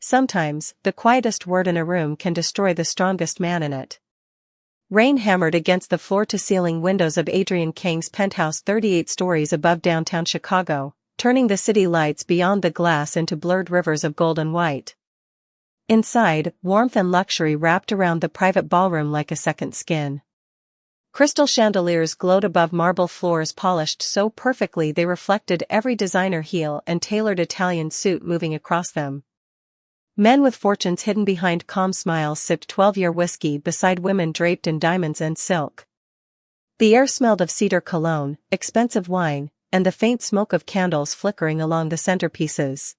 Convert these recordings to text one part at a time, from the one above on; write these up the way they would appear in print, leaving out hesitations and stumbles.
Sometimes, the quietest word in a room can destroy the strongest man in it. Rain hammered against the floor-to-ceiling windows of Adrian Kang's penthouse 38 stories above downtown Chicago, turning the city lights beyond the glass into blurred rivers of gold and white. Inside, warmth and luxury wrapped around the private ballroom like a second skin. Crystal chandeliers glowed above marble floors polished so perfectly they reflected every designer heel and tailored Italian suit moving across them. Men with fortunes hidden behind calm smiles sipped 12-year whiskey beside women draped in diamonds and silk. The air smelled of cedar cologne, expensive wine, and the faint smoke of candles flickering along the centerpieces.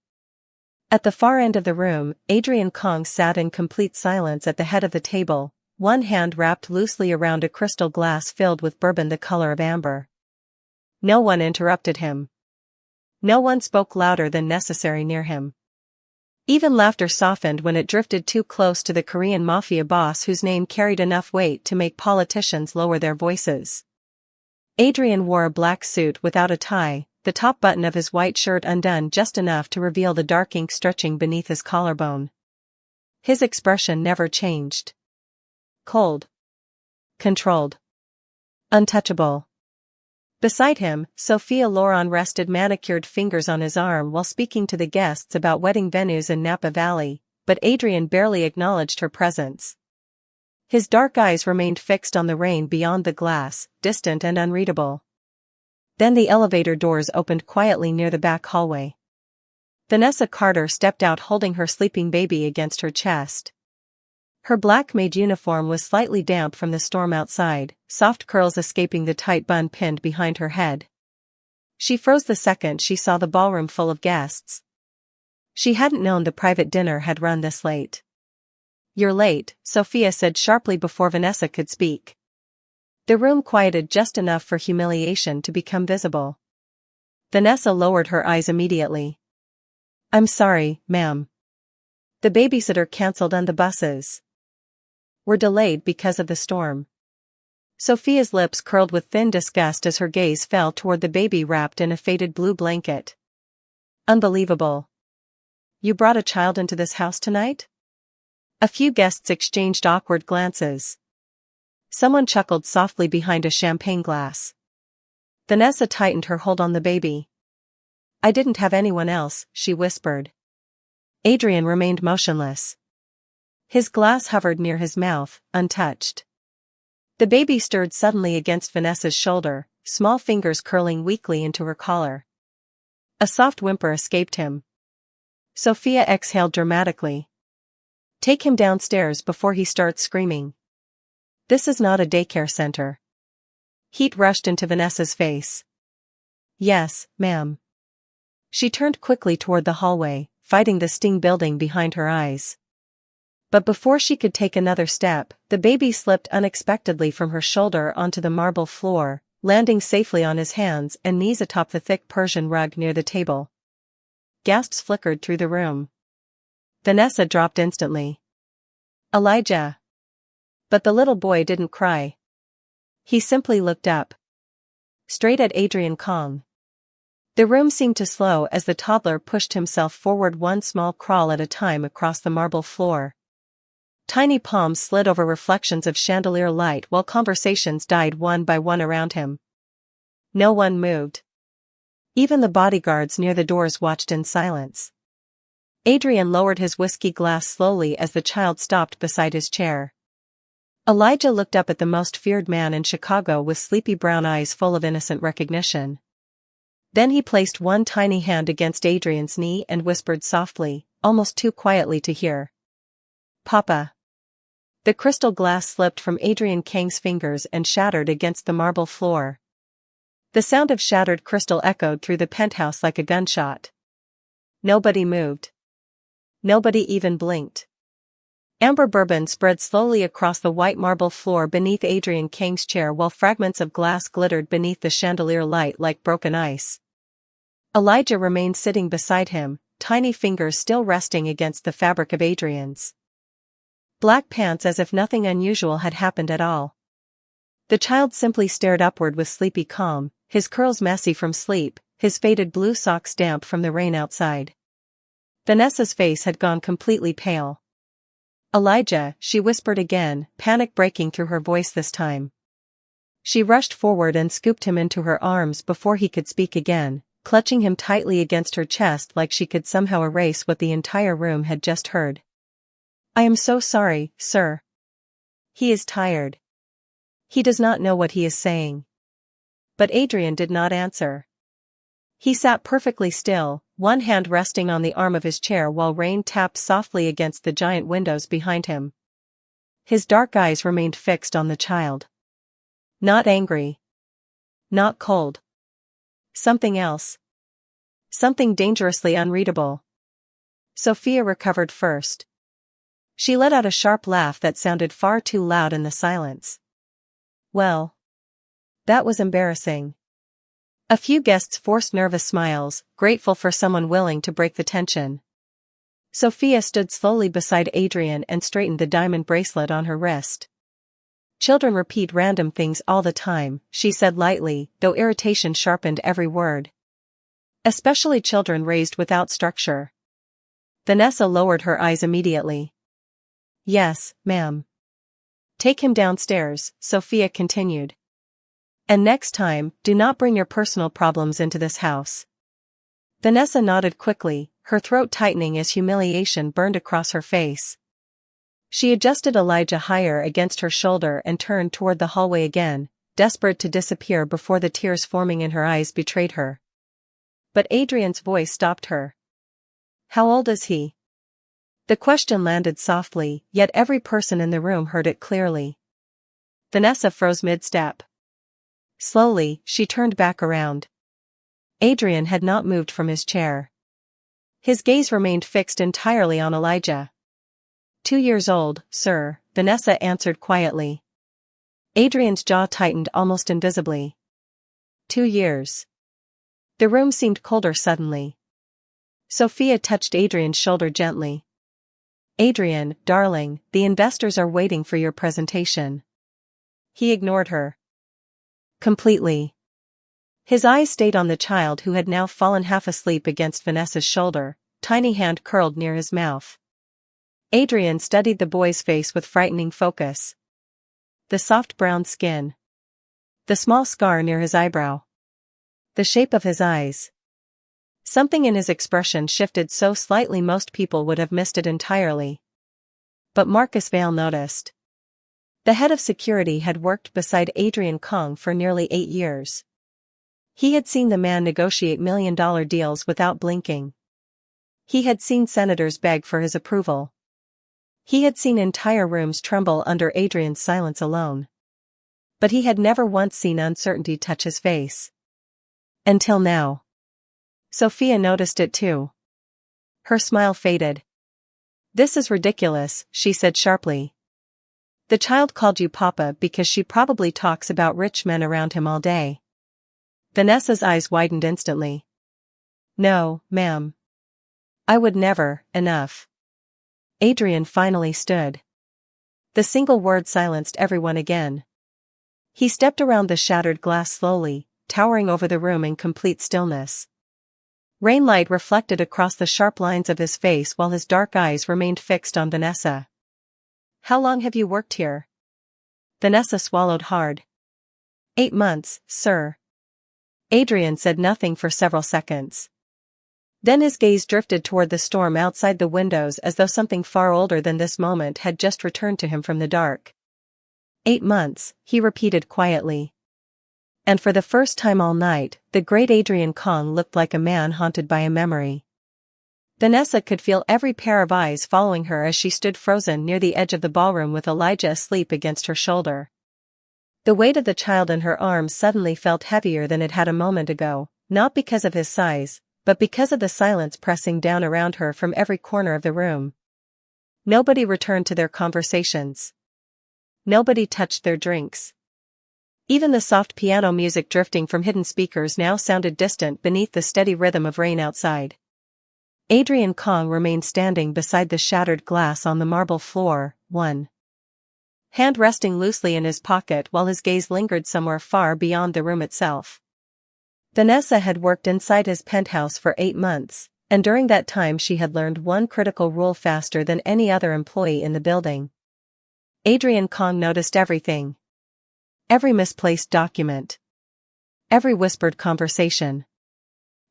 At the far end of the room, Adrian Kang sat in complete silence at the head of the table, one hand wrapped loosely around a crystal glass filled with bourbon the color of amber. No one interrupted him. No one spoke louder than necessary near him. Even laughter softened when it drifted too close to the Korean Mafia boss whose name carried enough weight to make politicians lower their voices. Adrian wore a black suit without a tie, the top button of his white shirt undone just enough to reveal the dark ink stretching beneath his collarbone. His expression never changed. Cold. Controlled. Untouchable. Beside him, Sophia Loren rested manicured fingers on his arm while speaking to the guests about wedding venues in Napa Valley, but Adrian barely acknowledged her presence. His dark eyes remained fixed on the rain beyond the glass, distant and unreadable. Then the elevator doors opened quietly near the back hallway. Vanessa Carter stepped out holding her sleeping baby against her chest. Her black maid uniform was slightly damp from the storm outside, soft curls escaping the tight bun pinned behind her head. She froze the second she saw the ballroom full of guests. She hadn't known the private dinner had run this late. "You're late," Sophia said sharply before Vanessa could speak. The room quieted just enough for humiliation to become visible. Vanessa lowered her eyes immediately. "I'm sorry, ma'am. The babysitter cancelled on the buses. We're delayed because of the storm." Sophia's lips curled with thin disgust as her gaze fell toward the baby wrapped in a faded blue blanket. "Unbelievable. You brought a child into this house tonight?" A few guests exchanged awkward glances. Someone chuckled softly behind a champagne glass. Vanessa tightened her hold on the baby. "I didn't have anyone else," she whispered. Adrian remained motionless. His glass hovered near his mouth, untouched. The baby stirred suddenly against Vanessa's shoulder, small fingers curling weakly into her collar. A soft whimper escaped him. Sophia exhaled dramatically. "Take him downstairs before he starts screaming. This is not a daycare center." Heat rushed into Vanessa's face. "Yes, ma'am." She turned quickly toward the hallway, fighting the sting building behind her eyes. But before she could take another step, the baby slipped unexpectedly from her shoulder onto the marble floor, landing safely on his hands and knees atop the thick Persian rug near the table. Gasps flickered through the room. Vanessa dropped instantly. "Elijah." But the little boy didn't cry. He simply looked up. Straight at Adrian Kang. The room seemed to slow as the toddler pushed himself forward one small crawl at a time across the marble floor. Tiny palms slid over reflections of chandelier light while conversations died one by one around him. No one moved. Even the bodyguards near the doors watched in silence. Adrian lowered his whiskey glass slowly as the child stopped beside his chair. Elijah looked up at the most feared man in Chicago with sleepy brown eyes full of innocent recognition. Then he placed one tiny hand against Adrian's knee and whispered softly, almost too quietly to hear. "Papa." The crystal glass slipped from Adrian Kang's fingers and shattered against the marble floor. The sound of shattered crystal echoed through the penthouse like a gunshot. Nobody moved. Nobody even blinked. Amber bourbon spread slowly across the white marble floor beneath Adrian Kang's chair while fragments of glass glittered beneath the chandelier light like broken ice. Elijah remained sitting beside him, tiny fingers still resting against the fabric of Adrian's black pants as if nothing unusual had happened at all. The child simply stared upward with sleepy calm, his curls messy from sleep, his faded blue socks damp from the rain outside. Vanessa's face had gone completely pale. "Elijah," she whispered again, panic breaking through her voice this time. She rushed forward and scooped him into her arms before he could speak again, clutching him tightly against her chest like she could somehow erase what the entire room had just heard. "I am so sorry, sir. He is tired. He does not know what he is saying." But Adrian did not answer. He sat perfectly still, one hand resting on the arm of his chair while rain tapped softly against the giant windows behind him. His dark eyes remained fixed on the child. Not angry. Not cold. Something else. Something dangerously unreadable. Sophia recovered first. She let out a sharp laugh that sounded far too loud in the silence. "Well. That was embarrassing." A few guests forced nervous smiles, grateful for someone willing to break the tension. Sophia stood slowly beside Adrian and straightened the diamond bracelet on her wrist. "Children repeat random things all the time," she said lightly, though irritation sharpened every word. "Especially children raised without structure." Vanessa lowered her eyes immediately. "Yes, ma'am." "Take him downstairs," Sophia continued. "And next time, do not bring your personal problems into this house." Vanessa nodded quickly, her throat tightening as humiliation burned across her face. She adjusted Elijah higher against her shoulder and turned toward the hallway again, desperate to disappear before the tears forming in her eyes betrayed her. But Adrian's voice stopped her. "How old is he?" The question landed softly, yet every person in the room heard it clearly. Vanessa froze mid-step. Slowly, she turned back around. Adrian had not moved from his chair. His gaze remained fixed entirely on Elijah. 2 years old, sir," Vanessa answered quietly. Adrian's jaw tightened almost invisibly. 2 years. The room seemed colder suddenly. Sophia touched Adrian's shoulder gently. "Adrian, darling, the investors are waiting for your presentation." He ignored her. Completely. His eyes stayed on the child who had now fallen half asleep against Vanessa's shoulder, tiny hand curled near his mouth. Adrian studied the boy's face with frightening focus. The soft brown skin. The small scar near his eyebrow. The shape of his eyes. Something in his expression shifted so slightly most people would have missed it entirely. But Marcus Vale noticed. The head of security had worked beside Adrian Kong for nearly 8 years. He had seen the man negotiate million-dollar deals without blinking. He had seen senators beg for his approval. He had seen entire rooms tremble under Adrian's silence alone. But he had never once seen uncertainty touch his face. Until now. Sophia noticed it too. Her smile faded. "This is ridiculous," she said sharply. "The child called you Papa because she probably talks about rich men around him all day." Vanessa's eyes widened instantly. "No, ma'am. I would never." Enough. Adrian finally stood. The single word silenced everyone again. He stepped around the shattered glass slowly, towering over the room in complete stillness. Rainlight reflected across the sharp lines of his face while his dark eyes remained fixed on Vanessa. "How long have you worked here?" Vanessa swallowed hard. 8 months, sir." Adrian said nothing for several seconds. Then his gaze drifted toward the storm outside the windows as though something far older than this moment had just returned to him from the dark. 8 months, he repeated quietly. And for the first time all night, the great Adrian Kong looked like a man haunted by a memory. Vanessa could feel every pair of eyes following her as she stood frozen near the edge of the ballroom with Elijah asleep against her shoulder. The weight of the child in her arms suddenly felt heavier than it had a moment ago, not because of his size, but because of the silence pressing down around her from every corner of the room. Nobody returned to their conversations. Nobody touched their drinks. Even the soft piano music drifting from hidden speakers now sounded distant beneath the steady rhythm of rain outside. Adrian Kong remained standing beside the shattered glass on the marble floor, one hand resting loosely in his pocket while his gaze lingered somewhere far beyond the room itself. Vanessa had worked inside his penthouse for 8 months, And during that time she had learned one critical rule faster than any other employee in the building. Adrian Kong noticed everything. Every misplaced document. Every whispered conversation.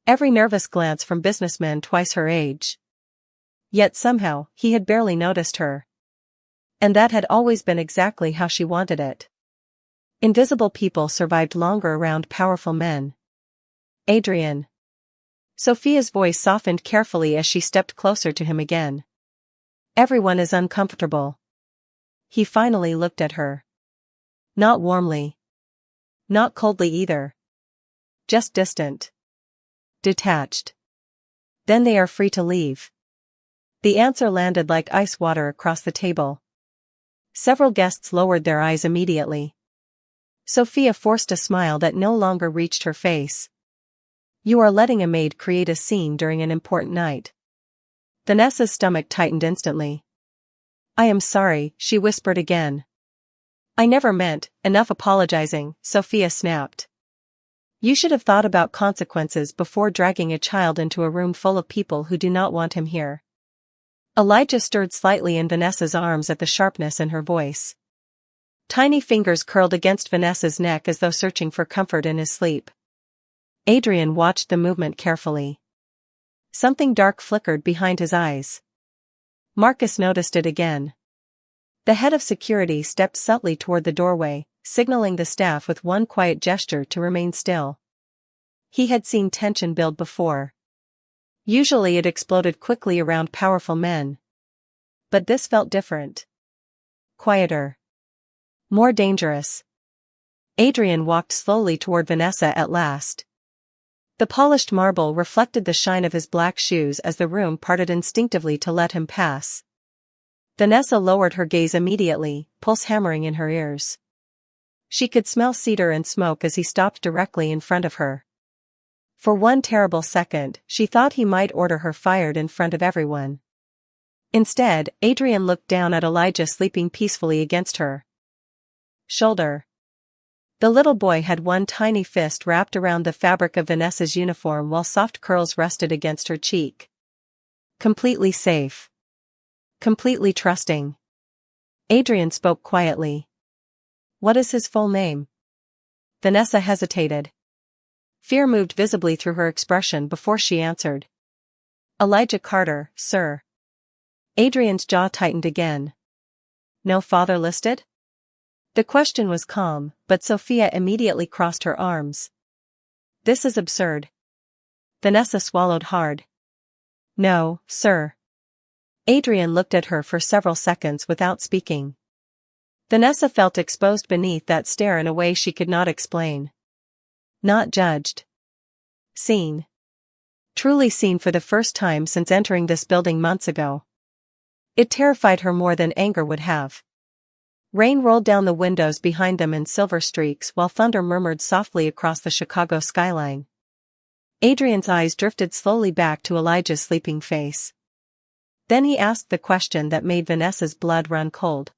Every nervous glance from businessmen twice her age. Yet somehow, he had barely noticed her. And that had always been exactly how she wanted it. Invisible people survived longer around powerful men. Adrian. Sophia's voice softened carefully as she stepped closer to him again. Everyone is uncomfortable. He finally looked at her. Not warmly. Not coldly either. Just distant. Detached. Then they are free to leave. The answer landed like ice water across the table. Several guests lowered their eyes immediately. Sophia forced a smile that no longer reached her face. You are letting a maid create a scene during an important night. Vanessa's stomach tightened instantly. I am sorry, she whispered again. I never meant, enough apologizing, Sophia snapped. You should have thought about consequences before dragging a child into a room full of people who do not want him here. Elijah stirred slightly in Vanessa's arms at the sharpness in her voice. Tiny fingers curled against Vanessa's neck as though searching for comfort in his sleep. Adrian watched the movement carefully. Something dark flickered behind his eyes. Marcus noticed it again. The head of security stepped subtly toward the doorway, signaling the staff with one quiet gesture to remain still. He had seen tension build before. Usually it exploded quickly around powerful men. But this felt different. Quieter. More dangerous. Adrian walked slowly toward Vanessa at last. The polished marble reflected the shine of his black shoes as the room parted instinctively to let him pass. Vanessa lowered her gaze immediately, pulse hammering in her ears. She could smell cedar and smoke as he stopped directly in front of her. For one terrible second, she thought he might order her fired in front of everyone. Instead, Adrian looked down at Elijah sleeping peacefully against her shoulder. The little boy had one tiny fist wrapped around the fabric of Vanessa's uniform while soft curls rested against her cheek. Completely safe. Completely trusting. Adrian spoke quietly. What is his full name? Vanessa hesitated. Fear moved visibly through her expression before she answered. Elijah Carter, sir. Adrian's jaw tightened again. No father listed? The question was calm, but Sophia immediately crossed her arms. This is absurd. Vanessa swallowed hard. No, sir. Adrian looked at her for several seconds without speaking. Vanessa felt exposed beneath that stare in a way she could not explain. Not judged. Seen. Truly seen for the first time since entering this building months ago. It terrified her more than anger would have. Rain rolled down the windows behind them in silver streaks while thunder murmured softly across the Chicago skyline. Adrian's eyes drifted slowly back to Elijah's sleeping face. Then he asked the question that made Vanessa's blood run cold.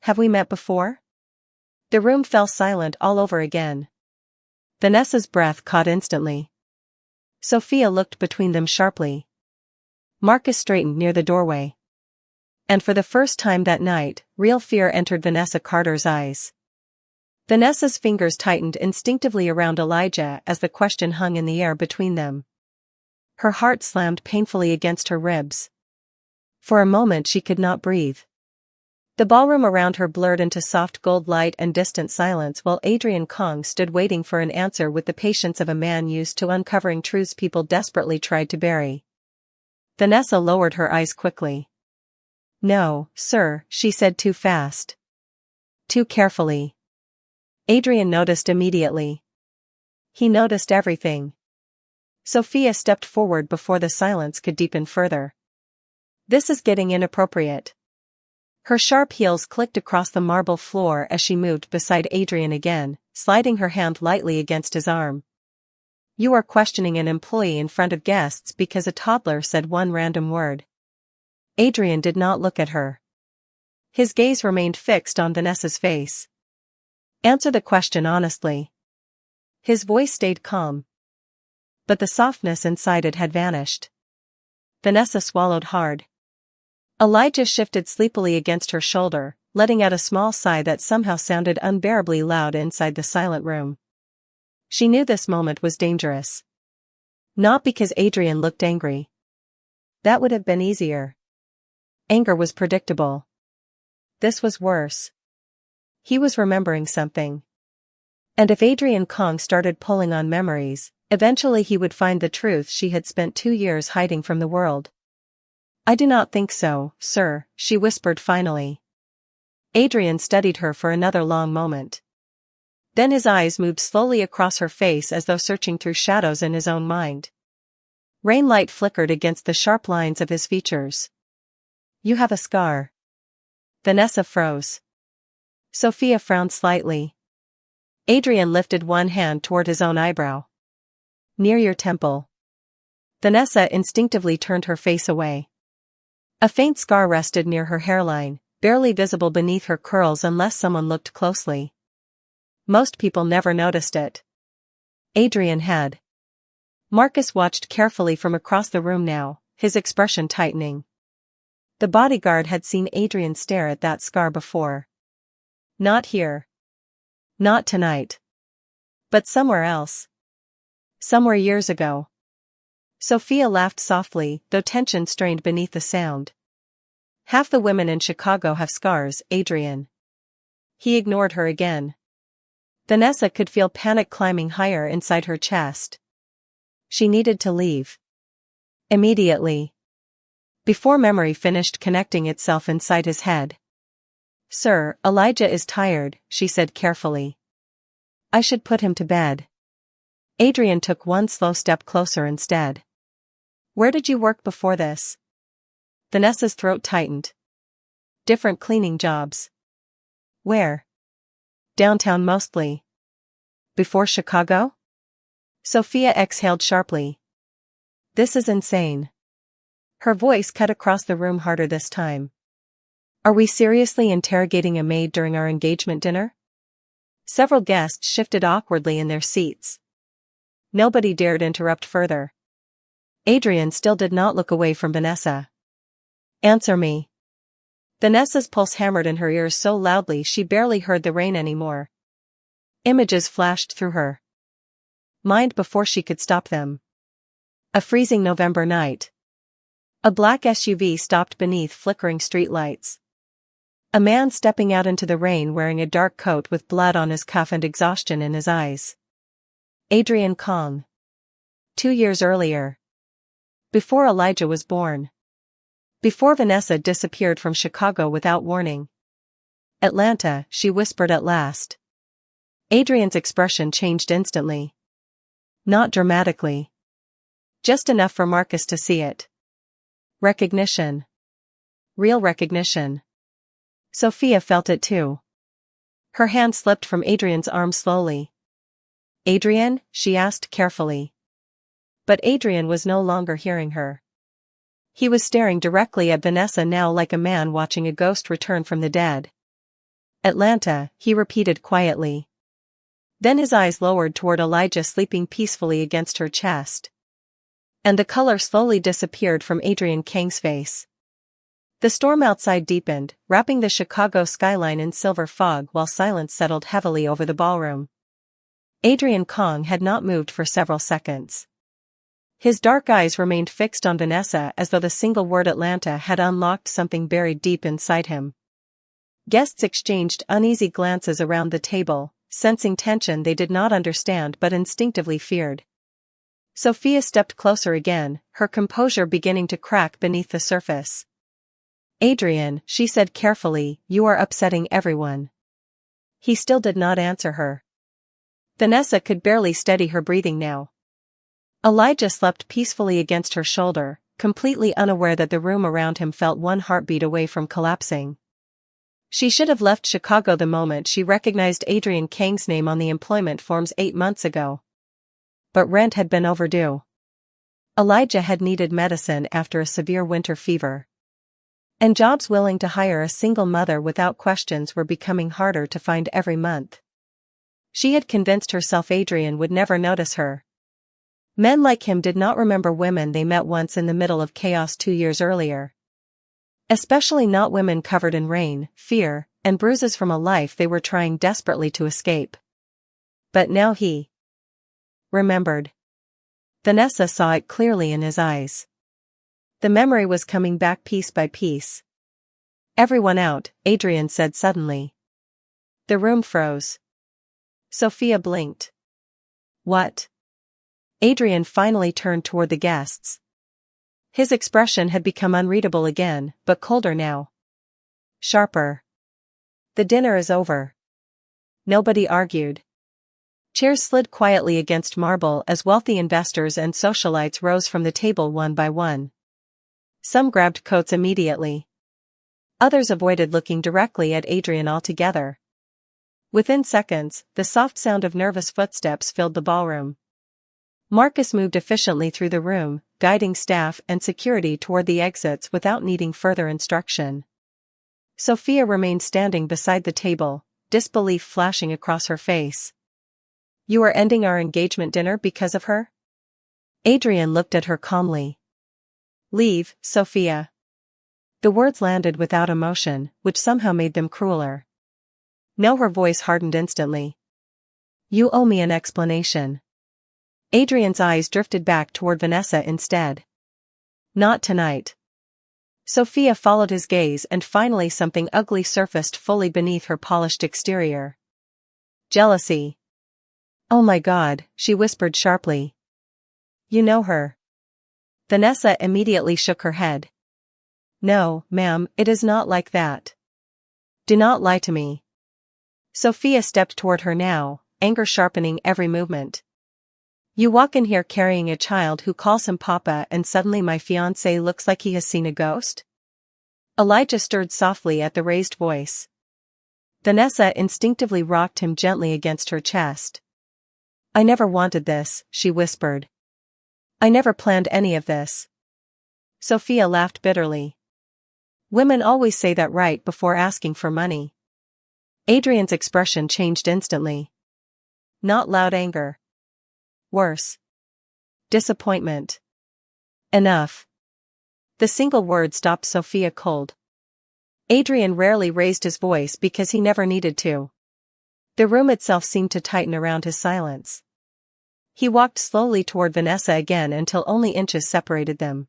Have we met before? The room fell silent all over again. Vanessa's breath caught instantly. Sophia looked between them sharply. Marcus straightened near the doorway. And for the first time that night, real fear entered Vanessa Carter's eyes. Vanessa's fingers tightened instinctively around Elijah as the question hung in the air between them. Her heart slammed painfully against her ribs. For a moment she could not breathe. The ballroom around her blurred into soft gold light and distant silence while Adrian Kong stood waiting for an answer with the patience of a man used to uncovering truths people desperately tried to bury. Vanessa lowered her eyes quickly. No, sir, she said too fast. Too carefully. Adrian noticed immediately. He noticed everything. Sophia stepped forward before the silence could deepen further. This is getting inappropriate. Her sharp heels clicked across the marble floor as she moved beside Adrian again, sliding her hand lightly against his arm. You are questioning an employee in front of guests because a toddler said one random word. Adrian did not look at her. His gaze remained fixed on Vanessa's face. Answer the question honestly. His voice stayed calm. But the softness inside it had vanished. Vanessa swallowed hard. Elijah shifted sleepily against her shoulder, letting out a small sigh that somehow sounded unbearably loud inside the silent room. She knew this moment was dangerous. Not because Adrian looked angry. That would have been easier. Anger was predictable. This was worse. He was remembering something. And if Adrian Kong started pulling on memories, eventually he would find the truth she had spent 2 years hiding from the world. "I do not think so, sir," she whispered finally. Adrian studied her for another long moment. Then his eyes moved slowly across her face as though searching through shadows in his own mind. Rain light flickered against the sharp lines of his features. "You have a scar." Vanessa froze. Sophia frowned slightly. Adrian lifted one hand toward his own eyebrow. "Near your temple." Vanessa instinctively turned her face away. A faint scar rested near her hairline, barely visible beneath her curls unless someone looked closely. Most people never noticed it. Adrian had. Marcus watched carefully from across the room now, his expression tightening. The bodyguard had seen Adrian stare at that scar before. Not here. Not tonight. But somewhere else. Somewhere years ago. Sophia laughed softly, though tension strained beneath the sound. "Half the women in Chicago have scars, Adrian." He ignored her again. Vanessa could feel panic climbing higher inside her chest. She needed to leave. Immediately. Before memory finished connecting itself inside his head. "Sir, Elijah is tired," she said carefully. "I should put him to bed." Adrian took one slow step closer instead. "Where did you work before this?" Vanessa's throat tightened. "Different cleaning jobs." "Where?" "Downtown mostly." "Before Chicago?" Sophia exhaled sharply. "This is insane." Her voice cut across the room harder this time. "Are we seriously interrogating a maid during our engagement dinner?" Several guests shifted awkwardly in their seats. Nobody dared interrupt further. Adrian still did not look away from Vanessa. "Answer me." Vanessa's pulse hammered in her ears so loudly she barely heard the rain anymore. Images flashed through her mind before she could stop them. A freezing November night. A black SUV stopped beneath flickering streetlights. A man stepping out into the rain wearing a dark coat with blood on his cuff and exhaustion in his eyes. Adrian Kong. 2 years earlier. Before Elijah was born. Before Vanessa disappeared from Chicago without warning. "Atlanta," she whispered at last. Adrian's expression changed instantly. Not dramatically. Just enough for Marcus to see it. Recognition. Real recognition. Sophia felt it too. Her hand slipped from Adrian's arm slowly. "Adrian?" she asked carefully. But Adrian was no longer hearing her. He was staring directly at Vanessa now like a man watching a ghost return from the dead. "Atlanta," he repeated quietly. Then his eyes lowered toward Elijah sleeping peacefully against her chest. And the color slowly disappeared from Adrian Kang's face. The storm outside deepened, wrapping the Chicago skyline in silver fog while silence settled heavily over the ballroom. Adrian Kong had not moved for several seconds. His dark eyes remained fixed on Vanessa as though the single word Atlanta had unlocked something buried deep inside him. Guests exchanged uneasy glances around the table, sensing tension they did not understand but instinctively feared. Sophia stepped closer again, her composure beginning to crack beneath the surface. "Adrian," she said carefully, "you are upsetting everyone." He still did not answer her. Vanessa could barely steady her breathing now. Elijah slept peacefully against her shoulder, completely unaware that the room around him felt one heartbeat away from collapsing. She should have left Chicago the moment she recognized Adrian Kang's name on the employment forms 8 months ago. But rent had been overdue. Elijah had needed medicine after a severe winter fever. And jobs willing to hire a single mother without questions were becoming harder to find every month. She had convinced herself Adrian would never notice her. Men like him did not remember women they met once in the middle of chaos 2 years earlier. Especially not women covered in rain, fear, and bruises from a life they were trying desperately to escape. But now he remembered. Vanessa saw it clearly in his eyes. The memory was coming back piece by piece. "Everyone out," Adrian said suddenly. The room froze. Sophia blinked. "What?" Adrian finally turned toward the guests. His expression had become unreadable again, but colder now. Sharper. "The dinner is over." Nobody argued. Chairs slid quietly against marble as wealthy investors and socialites rose from the table one by one. Some grabbed coats immediately. Others avoided looking directly at Adrian altogether. Within seconds, the soft sound of nervous footsteps filled the ballroom. Marcus moved efficiently through the room, guiding staff and security toward the exits without needing further instruction. Sophia remained standing beside the table, disbelief flashing across her face. "You are ending our engagement dinner because of her?" Adrian looked at her calmly. "Leave, Sophia." The words landed without emotion, which somehow made them crueler. No, her voice hardened instantly. "You owe me an explanation." Adrian's eyes drifted back toward Vanessa instead. "Not tonight." Sophia followed his gaze and finally something ugly surfaced fully beneath her polished exterior. Jealousy. "Oh my God," she whispered sharply. "You know her?" Vanessa immediately shook her head. "No, ma'am, it is not like that. Do not lie to me." Sophia stepped toward her now, anger sharpening every movement. "You walk in here carrying a child who calls him Papa and suddenly my fiancé looks like he has seen a ghost?" Elijah stirred softly at the raised voice. Vanessa instinctively rocked him gently against her chest. "I never wanted this," she whispered. "I never planned any of this." Sophia laughed bitterly. "Women always say that right before asking for money." Adrian's expression changed instantly. Not loud anger. Worse. Disappointment. "Enough." The single word stopped Sophia cold. Adrian rarely raised his voice because he never needed to. The room itself seemed to tighten around his silence. He walked slowly toward Vanessa again until only inches separated them.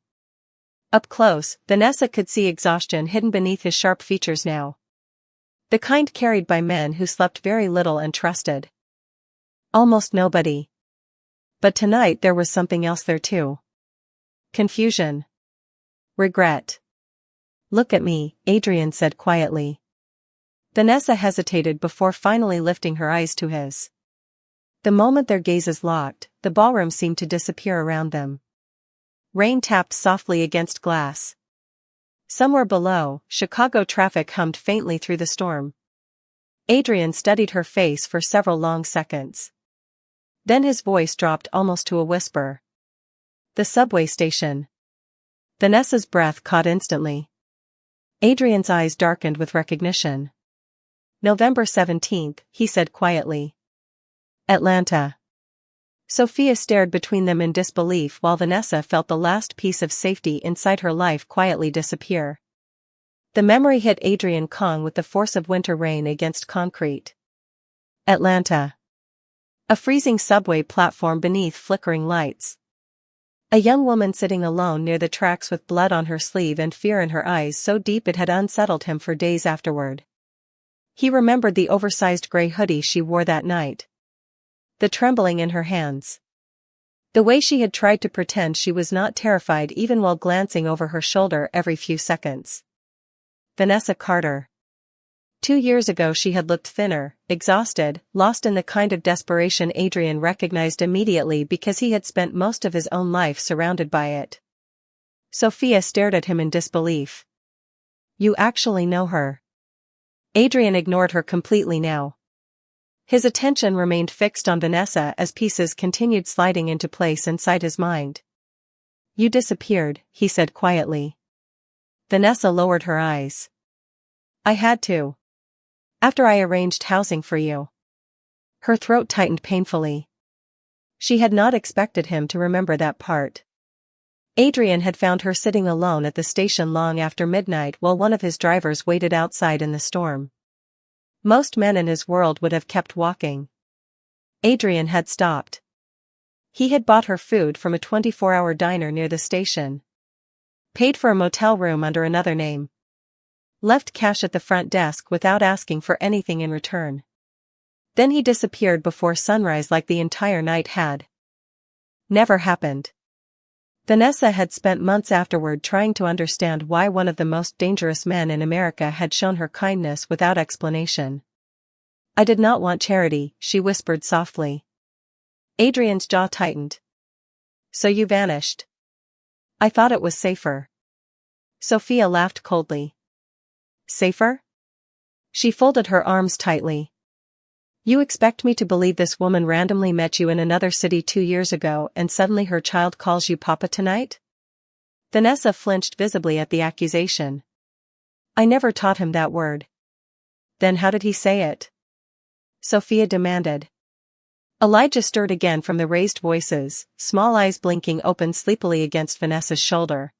Up close, Vanessa could see exhaustion hidden beneath his sharp features now. The kind carried by men who slept very little and trusted almost nobody. But tonight there was something else there too. Confusion. Regret. "Look at me," Adrian said quietly. Vanessa hesitated before finally lifting her eyes to his. The moment their gazes locked, the ballroom seemed to disappear around them. Rain tapped softly against glass. Somewhere below, Chicago traffic hummed faintly through the storm. Adrian studied her face for several long seconds. Then his voice dropped almost to a whisper. "The subway station." Vanessa's breath caught instantly. Adrian's eyes darkened with recognition. "November 17th, he said quietly. Atlanta." Sophia stared between them in disbelief while Vanessa felt the last piece of safety inside her life quietly disappear. The memory hit Adrian Kong with the force of winter rain against concrete. Atlanta. A freezing subway platform beneath flickering lights. A young woman sitting alone near the tracks with blood on her sleeve and fear in her eyes so deep it had unsettled him for days afterward. He remembered the oversized gray hoodie she wore that night. The trembling in her hands. The way she had tried to pretend she was not terrified even while glancing over her shoulder every few seconds. Vanessa Carter. 2 years ago she had looked thinner, exhausted, lost in the kind of desperation Adrian recognized immediately because he had spent most of his own life surrounded by it. Sophia stared at him in disbelief. "You actually know her?" Adrian ignored her completely now. His attention remained fixed on Vanessa as pieces continued sliding into place inside his mind. "You disappeared," he said quietly. Vanessa lowered her eyes. "I had to. After I arranged housing for you." Her throat tightened painfully. She had not expected him to remember that part. Adrian had found her sitting alone at the station long after midnight while one of his drivers waited outside in the storm. Most men in his world would have kept walking. Adrian had stopped. He had bought her food from a 24-hour diner near the station. Paid for a motel room under another name. Left cash at the front desk without asking for anything in return. Then he disappeared before sunrise like the entire night had never happened. Vanessa had spent months afterward trying to understand why one of the most dangerous men in America had shown her kindness without explanation. "I did not want charity," she whispered softly. Adrian's jaw tightened. "So you vanished." "I thought it was safer." Sophia laughed coldly. "Safer?" She folded her arms tightly. "You expect me to believe this woman randomly met you in another city 2 years ago and suddenly her child calls you Papa tonight?" Vanessa flinched visibly at the accusation. "I never taught him that word." "Then how did he say it?" Sophia demanded. Elijah stirred again from the raised voices, small eyes blinking open sleepily against Vanessa's shoulder.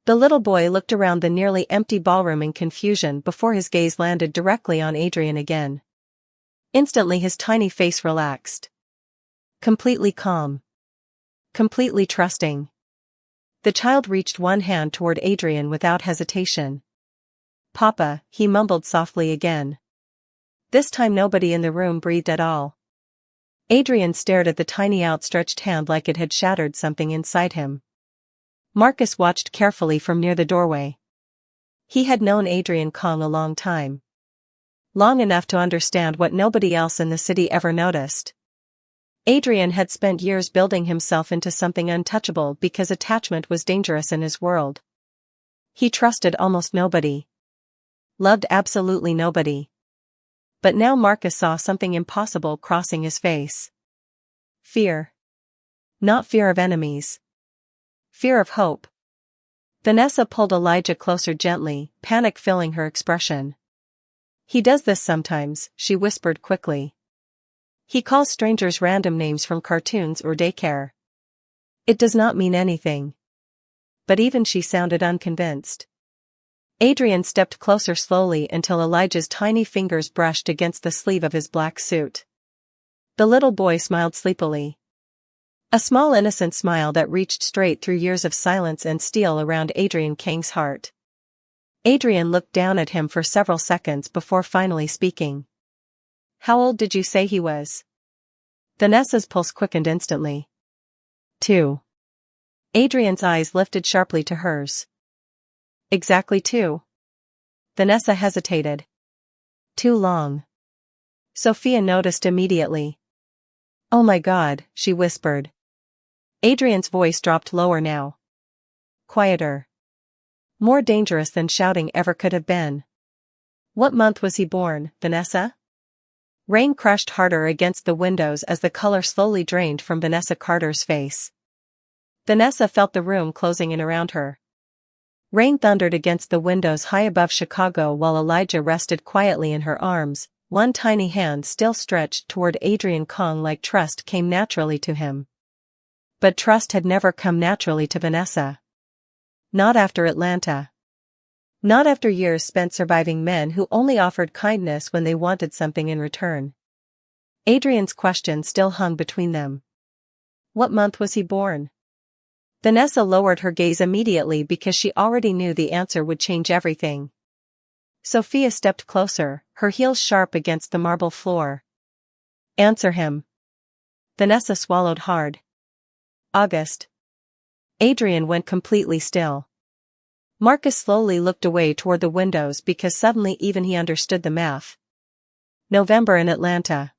The little boy looked around the nearly empty ballroom in confusion before his gaze landed directly on Adrian again. Instantly his tiny face relaxed. Completely calm. Completely trusting. The child reached one hand toward Adrian without hesitation. "Papa," he mumbled softly again. This time nobody in the room breathed at all. Adrian stared at the tiny outstretched hand like it had shattered something inside him. Marcus watched carefully from near the doorway. He had known Adrian Kong a long time. Long enough to understand what nobody else in the city ever noticed. Adrian had spent years building himself into something untouchable because attachment was dangerous in his world. He trusted almost nobody. Loved absolutely nobody. But now Marcus saw something impossible crossing his face. Fear. Not fear of enemies. Fear of hope. Vanessa pulled Elijah closer gently, panic filling her expression. "He does this sometimes," she whispered quickly. "He calls strangers random names from cartoons or daycare. It does not mean anything." But even she sounded unconvinced. Adrian stepped closer slowly until Elijah's tiny fingers brushed against the sleeve of his black suit. The little boy smiled sleepily. A small innocent smile that reached straight through years of silence and steel around Adrian Kang's heart. Adrian looked down at him for several seconds before finally speaking. "How old did you say he was?" Vanessa's pulse quickened instantly. 2. Adrian's eyes lifted sharply to hers. "Exactly 2." Vanessa hesitated. "Too long." Sophia noticed immediately. "Oh my God," she whispered. Adrian's voice dropped lower now. Quieter. More dangerous than shouting ever could have been. "What month was he born, Vanessa?" Rain crashed harder against the windows as the color slowly drained from Vanessa Carter's face. Vanessa felt the room closing in around her. Rain thundered against the windows high above Chicago while Elijah rested quietly in her arms, one tiny hand still stretched toward Adrian Kong like trust came naturally to him. But trust had never come naturally to Vanessa. Not after Atlanta. Not after years spent surviving men who only offered kindness when they wanted something in return. Adrian's question still hung between them. What month was he born? Vanessa lowered her gaze immediately because she already knew the answer would change everything. Sophia stepped closer, her heels sharp against the marble floor. Answer him. Vanessa swallowed hard. August. Adrian went completely still. Marcus slowly looked away toward the windows because suddenly even he understood the math. November in Atlanta.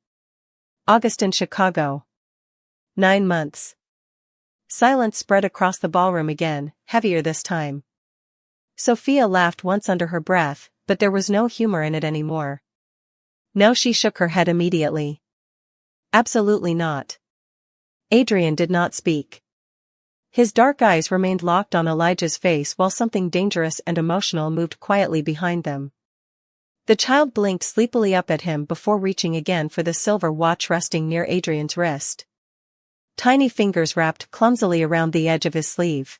August in Chicago. 9 months. Silence spread across the ballroom again, heavier this time. Sophia laughed once under her breath, but there was no humor in it anymore. No, she shook her head immediately. Absolutely not. Adrian did not speak. His dark eyes remained locked on Elijah's face while something dangerous and emotional moved quietly behind them. The child blinked sleepily up at him before reaching again for the silver watch resting near Adrian's wrist. tiny fingers wrapped clumsily around the edge of his sleeve.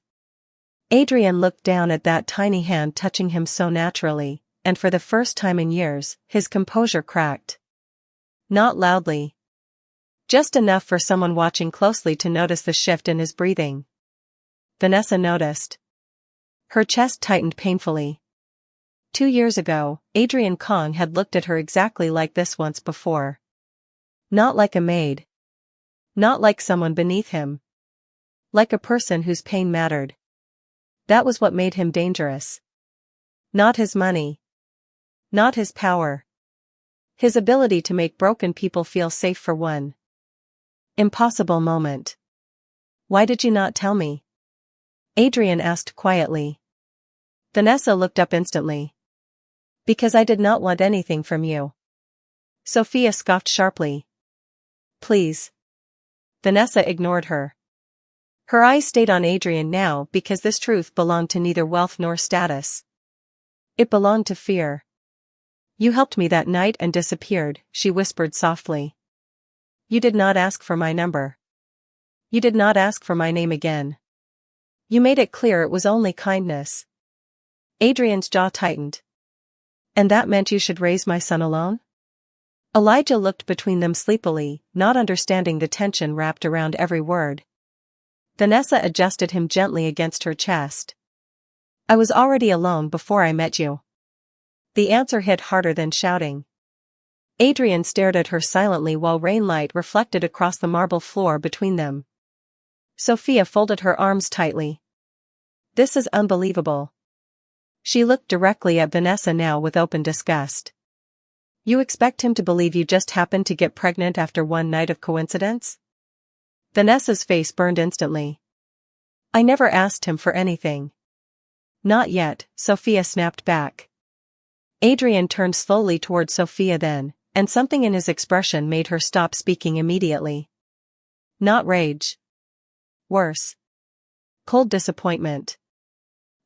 Adrian looked down at that tiny hand touching him so naturally, and for the first time in years, his composure cracked. Not loudly. Just enough for someone watching closely to notice the shift in his breathing. Vanessa noticed. Her chest tightened painfully. 2 years ago, Adrian Kong had looked at her exactly like this once before. Not like a maid. Not like someone beneath him. Like a person whose pain mattered. That was what made him dangerous. Not his money. Not his power. His ability to make broken people feel safe for one impossible moment. Why did you not tell me? Adrian asked quietly. Vanessa looked up instantly. Because I did not want anything from you. Sophia scoffed sharply. Please. Vanessa ignored her. Her eyes stayed on Adrian now because this truth belonged to neither wealth nor status. It belonged to fear. You helped me that night and disappeared, she whispered softly. You did not ask for my number. You did not ask for my name again. You made it clear it was only kindness. Adrian's jaw tightened. And that meant you should raise my son alone? Elijah looked between them sleepily, not understanding the tension wrapped around every word. Vanessa adjusted him gently against her chest. I was already alone before I met you. The answer hit harder than shouting. Adrian stared at her silently while rainlight reflected across the marble floor between them. Sophia folded her arms tightly. This is unbelievable. She looked directly at Vanessa now with open disgust. You expect him to believe you just happened to get pregnant after one night of coincidence? Vanessa's face burned instantly. I never asked him for anything. Not yet, Sophia snapped back. Adrian turned slowly toward Sophia then, and something in his expression made her stop speaking immediately. Not rage. Worse. Cold disappointment.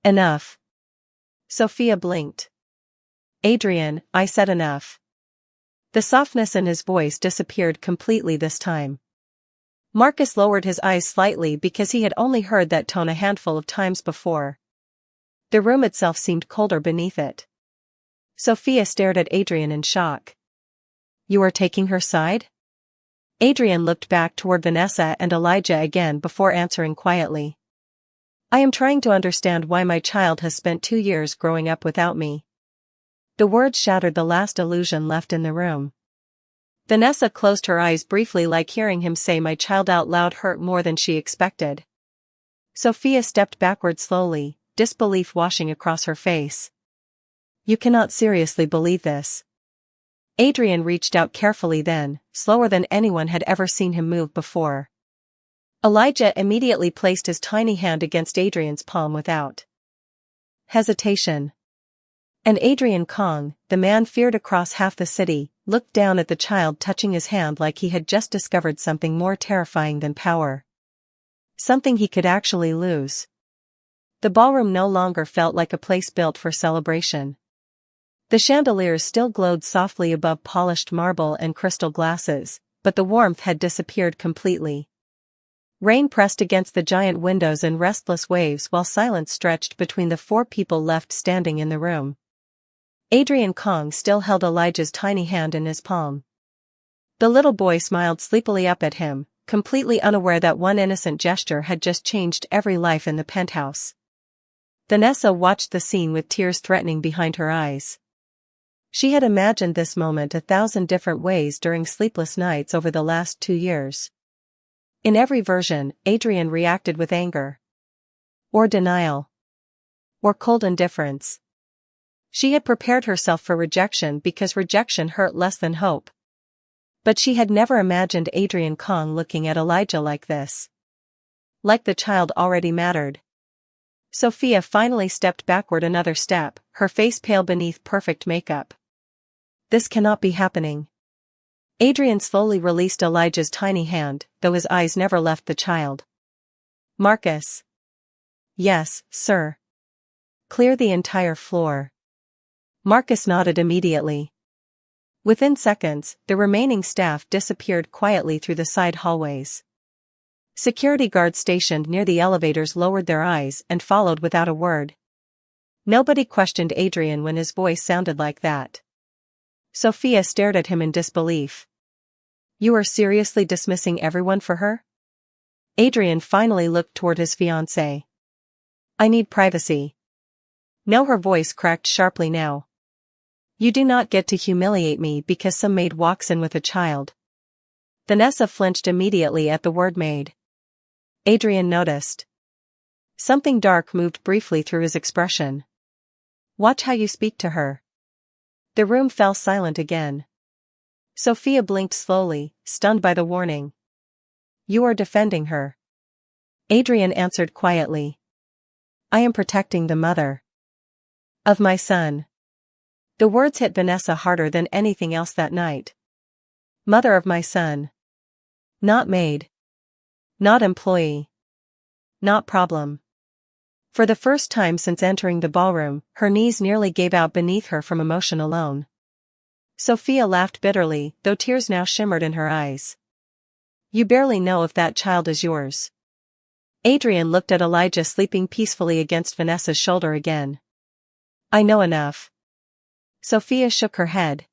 Enough. Sophia blinked. Adrian, I said enough. The softness in his voice disappeared completely this time. Marcus lowered his eyes slightly because he had only heard that tone a handful of times before. The room itself seemed colder beneath it. Sophia stared at Adrian in shock. You are taking her side? Adrian looked back toward Vanessa and Elijah again before answering quietly. I am trying to understand why my child has spent 2 years growing up without me. The words shattered the last illusion left in the room. Vanessa closed her eyes briefly, like hearing him say my child out loud hurt more than she expected. Sophia stepped backward slowly, disbelief washing across her face. You cannot seriously believe this. Adrian reached out carefully then, slower than anyone had ever seen him move before. Elijah immediately placed his tiny hand against Adrian's palm without hesitation. And Adrian Kong, the man feared across half the city, looked down at the child touching his hand like he had just discovered something more terrifying than power. Something he could actually lose. The ballroom no longer felt like a place built for celebration. The chandeliers still glowed softly above polished marble and crystal glasses, but the warmth had disappeared completely. Rain pressed against the giant windows in restless waves while silence stretched between the 4 people left standing in the room. Adrian Kong still held Elijah's tiny hand in his palm. The little boy smiled sleepily up at him, completely unaware that one innocent gesture had just changed every life in the penthouse. Vanessa watched the scene with tears threatening behind her eyes. She had imagined this moment 1,000 different ways during sleepless nights over the last 2 years. In every version, Adrian reacted with anger. Or denial. Or cold indifference. She had prepared herself for rejection because rejection hurt less than hope. But she had never imagined Adrian Kong looking at Elijah like this. Like the child already mattered. Sophia finally stepped backward another step, her face pale beneath perfect makeup. This cannot be happening. Adrian slowly released Elijah's tiny hand, though his eyes never left the child. Marcus. Yes, sir. Clear the entire floor. Marcus nodded immediately. Within seconds, the remaining staff disappeared quietly through the side hallways. Security guards stationed near the elevators lowered their eyes and followed without a word. Nobody questioned Adrian when his voice sounded like that. Sophia stared at him in disbelief. You are seriously dismissing everyone for her? Adrian finally looked toward his fiancée. I need privacy. No, her voice cracked sharply now. You do not get to humiliate me because some maid walks in with a child. Vanessa flinched immediately at the word maid. Adrian noticed. Something dark moved briefly through his expression. Watch how you speak to her. The room fell silent again. Sophia blinked slowly, stunned by the warning. You are defending her. Adrian answered quietly. I am protecting the mother of my son. The words hit Vanessa harder than anything else that night. Mother of my son. Not maid. Not employee. Not problem. For the first time since entering the ballroom, her knees nearly gave out beneath her from emotion alone. Sophia laughed bitterly, though tears now shimmered in her eyes. You barely know if that child is yours. Adrian looked at Elijah sleeping peacefully against Vanessa's shoulder again. I know enough. Sophia shook her head.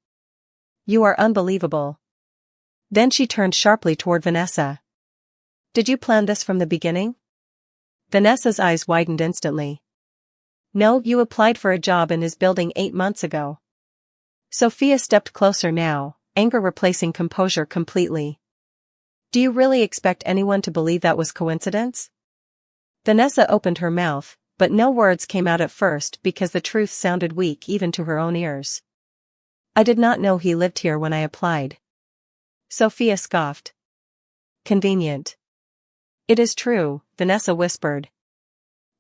You are unbelievable. Then she turned sharply toward Vanessa. Did you plan this from the beginning? Vanessa's eyes widened instantly. No, you applied for a job in his building 8 months ago. Sophia stepped closer now, anger replacing composure completely. Do you really expect anyone to believe that was coincidence? Vanessa opened her mouth, but no words came out at first because the truth sounded weak even to her own ears. I did not know he lived here when I applied. Sophia scoffed. Convenient. It is true, Vanessa whispered.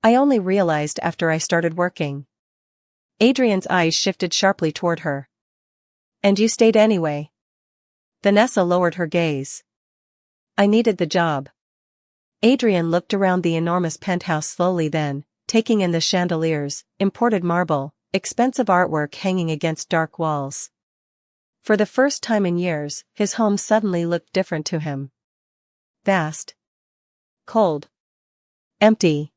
I only realized after I started working. Adrian's eyes shifted sharply toward her. And you stayed anyway. Vanessa lowered her gaze. I needed the job. Adrian looked around the enormous penthouse slowly, then, taking in the chandeliers, imported marble, expensive artwork hanging against dark walls. For the first time in years, his home suddenly looked different to him. Vast. Cold. Empty.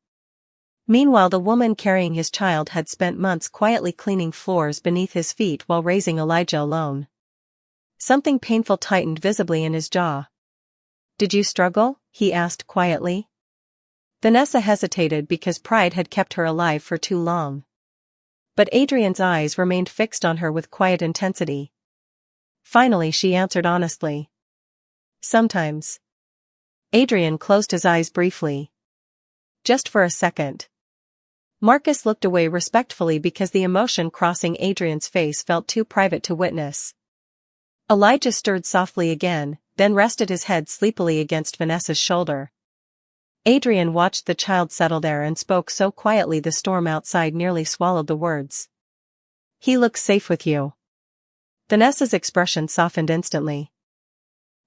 Meanwhile, the woman carrying his child had spent months quietly cleaning floors beneath his feet while raising Elijah alone. Something painful tightened visibly in his jaw. Did you struggle? He asked quietly. Vanessa hesitated because pride had kept her alive for too long. But Adrian's eyes remained fixed on her with quiet intensity. Finally she answered honestly. Sometimes. Adrian closed his eyes briefly. Just for a second. Marcus looked away respectfully because the emotion crossing Adrian's face felt too private to witness. Elijah stirred softly again, then rested his head sleepily against Vanessa's shoulder. Adrian watched the child settle there and spoke so quietly the storm outside nearly swallowed the words. He looks safe with you. Vanessa's expression softened instantly.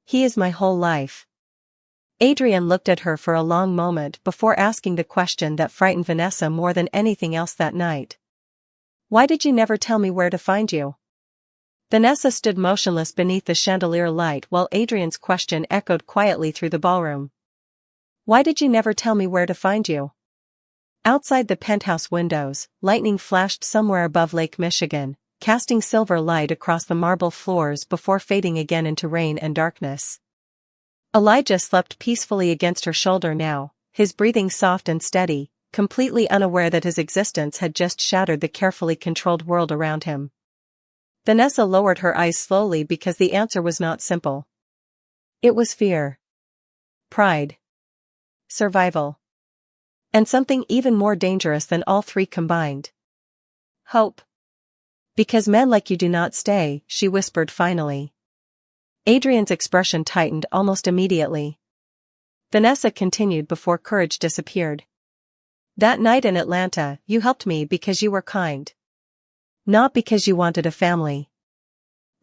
He is my whole life. Adrian looked at her for a long moment before asking the question that frightened Vanessa more than anything else that night. Why did you never tell me where to find you? Vanessa stood motionless beneath the chandelier light while Adrian's question echoed quietly through the ballroom. Why did you never tell me where to find you? Outside the penthouse windows, lightning flashed somewhere above Lake Michigan, casting silver light across the marble floors before fading again into rain and darkness. Elijah slept peacefully against her shoulder now, his breathing soft and steady, completely unaware that his existence had just shattered the carefully controlled world around him. Vanessa lowered her eyes slowly because the answer was not simple. It was fear. Pride. Survival. And something even more dangerous than all three combined. Hope. Because men like you do not stay, she whispered finally. Adrian's expression tightened almost immediately. Vanessa continued before courage disappeared. That night in Atlanta, you helped me because you were kind. Not because you wanted a family.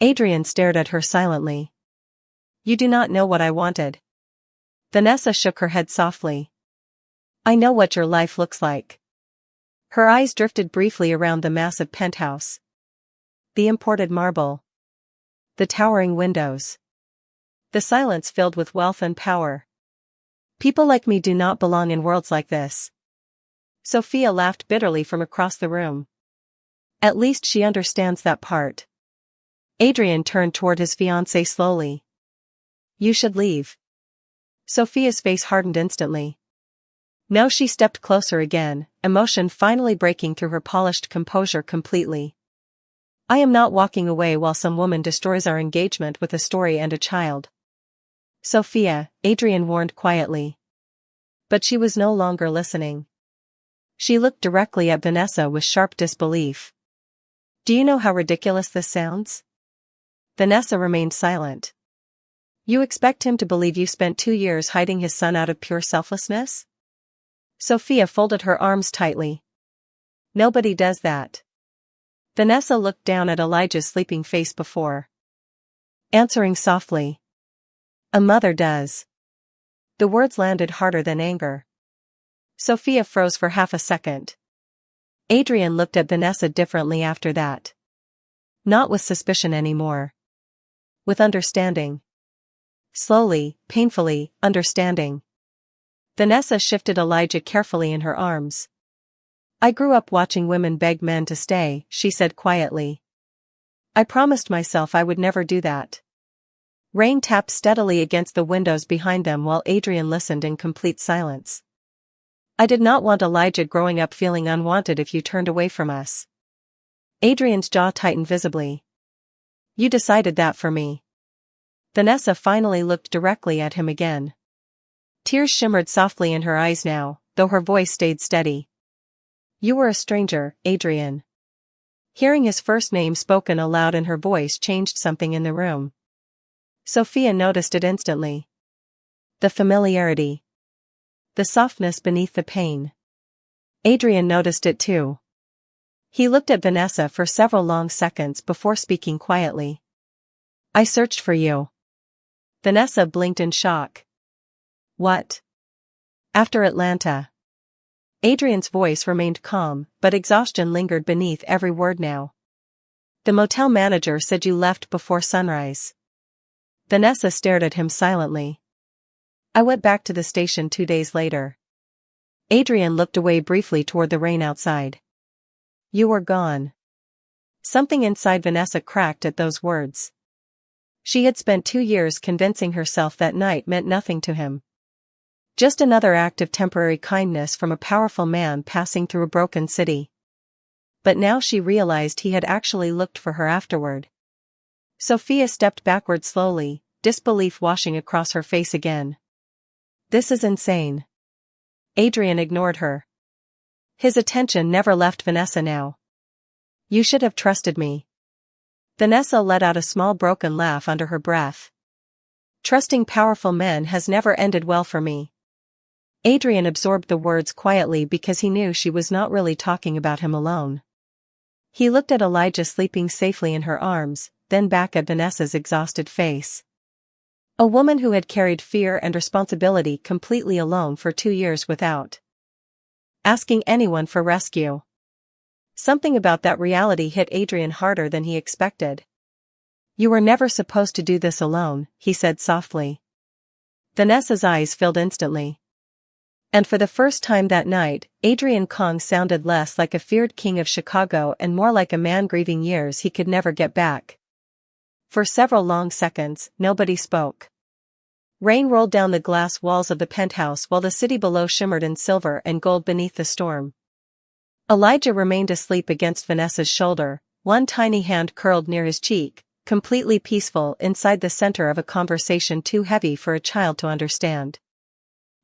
Adrian stared at her silently. You do not know what I wanted. Vanessa shook her head softly. I know what your life looks like. Her eyes drifted briefly around the massive penthouse. The imported marble. The towering windows. The silence filled with wealth and power. People like me do not belong in worlds like this. Sophia laughed bitterly from across the room. At least she understands that part. Adrian turned toward his fiancée slowly. You should leave. Sophia's face hardened instantly. Now she stepped closer again, emotion finally breaking through her polished composure completely. I am not walking away while some woman destroys our engagement with a story and a child. Sophia, Adrian warned quietly. But she was no longer listening. She looked directly at Vanessa with sharp disbelief. Do you know how ridiculous this sounds? Vanessa remained silent. You expect him to believe you spent 2 years hiding his son out of pure selflessness? Sophia folded her arms tightly. Nobody does that. Vanessa looked down at Elijah's sleeping face before answering softly. A mother does. The words landed harder than anger. Sophia froze for half a second. Adrian looked at Vanessa differently after that. Not with suspicion anymore. With understanding. Slowly, painfully, understanding. Vanessa shifted Elijah carefully in her arms. I grew up watching women beg men to stay, she said quietly. I promised myself I would never do that. Rain tapped steadily against the windows behind them while Adrian listened in complete silence. I did not want Elijah growing up feeling unwanted if you turned away from us. Adrian's jaw tightened visibly. You decided that for me. Vanessa finally looked directly at him again. Tears shimmered softly in her eyes now, though her voice stayed steady. You were a stranger, Adrian. Hearing his first name spoken aloud in her voice changed something in the room. Sophia noticed it instantly. The familiarity. The softness beneath the pain. Adrian noticed it too. He looked at Vanessa for several long seconds before speaking quietly. I searched for you. Vanessa blinked in shock. What? After Atlanta. Adrian's voice remained calm, but exhaustion lingered beneath every word now. The motel manager said you left before sunrise. Vanessa stared at him silently. I went back to the station 2 days later. Adrian looked away briefly toward the rain outside. You were gone. Something inside Vanessa cracked at those words. She had spent 2 years convincing herself that night meant nothing to him. Just another act of temporary kindness from a powerful man passing through a broken city. But now she realized he had actually looked for her afterward. Sophia stepped backward slowly, disbelief washing across her face again. This is insane. Adrian ignored her. His attention never left Vanessa now. You should have trusted me. Vanessa let out a small broken laugh under her breath. Trusting powerful men has never ended well for me. Adrian absorbed the words quietly because he knew she was not really talking about him alone. He looked at Elijah sleeping safely in her arms, then back at Vanessa's exhausted face. A woman who had carried fear and responsibility completely alone for 2 years without asking anyone for rescue. Something about that reality hit Adrian harder than he expected. You were never supposed to do this alone, he said softly. Vanessa's eyes filled instantly. And for the first time that night, Adrian Kong sounded less like a feared king of Chicago and more like a man grieving years he could never get back. For several long seconds, nobody spoke. Rain rolled down the glass walls of the penthouse while the city below shimmered in silver and gold beneath the storm. Elijah remained asleep against Vanessa's shoulder, one tiny hand curled near his cheek, completely peaceful inside the center of a conversation too heavy for a child to understand.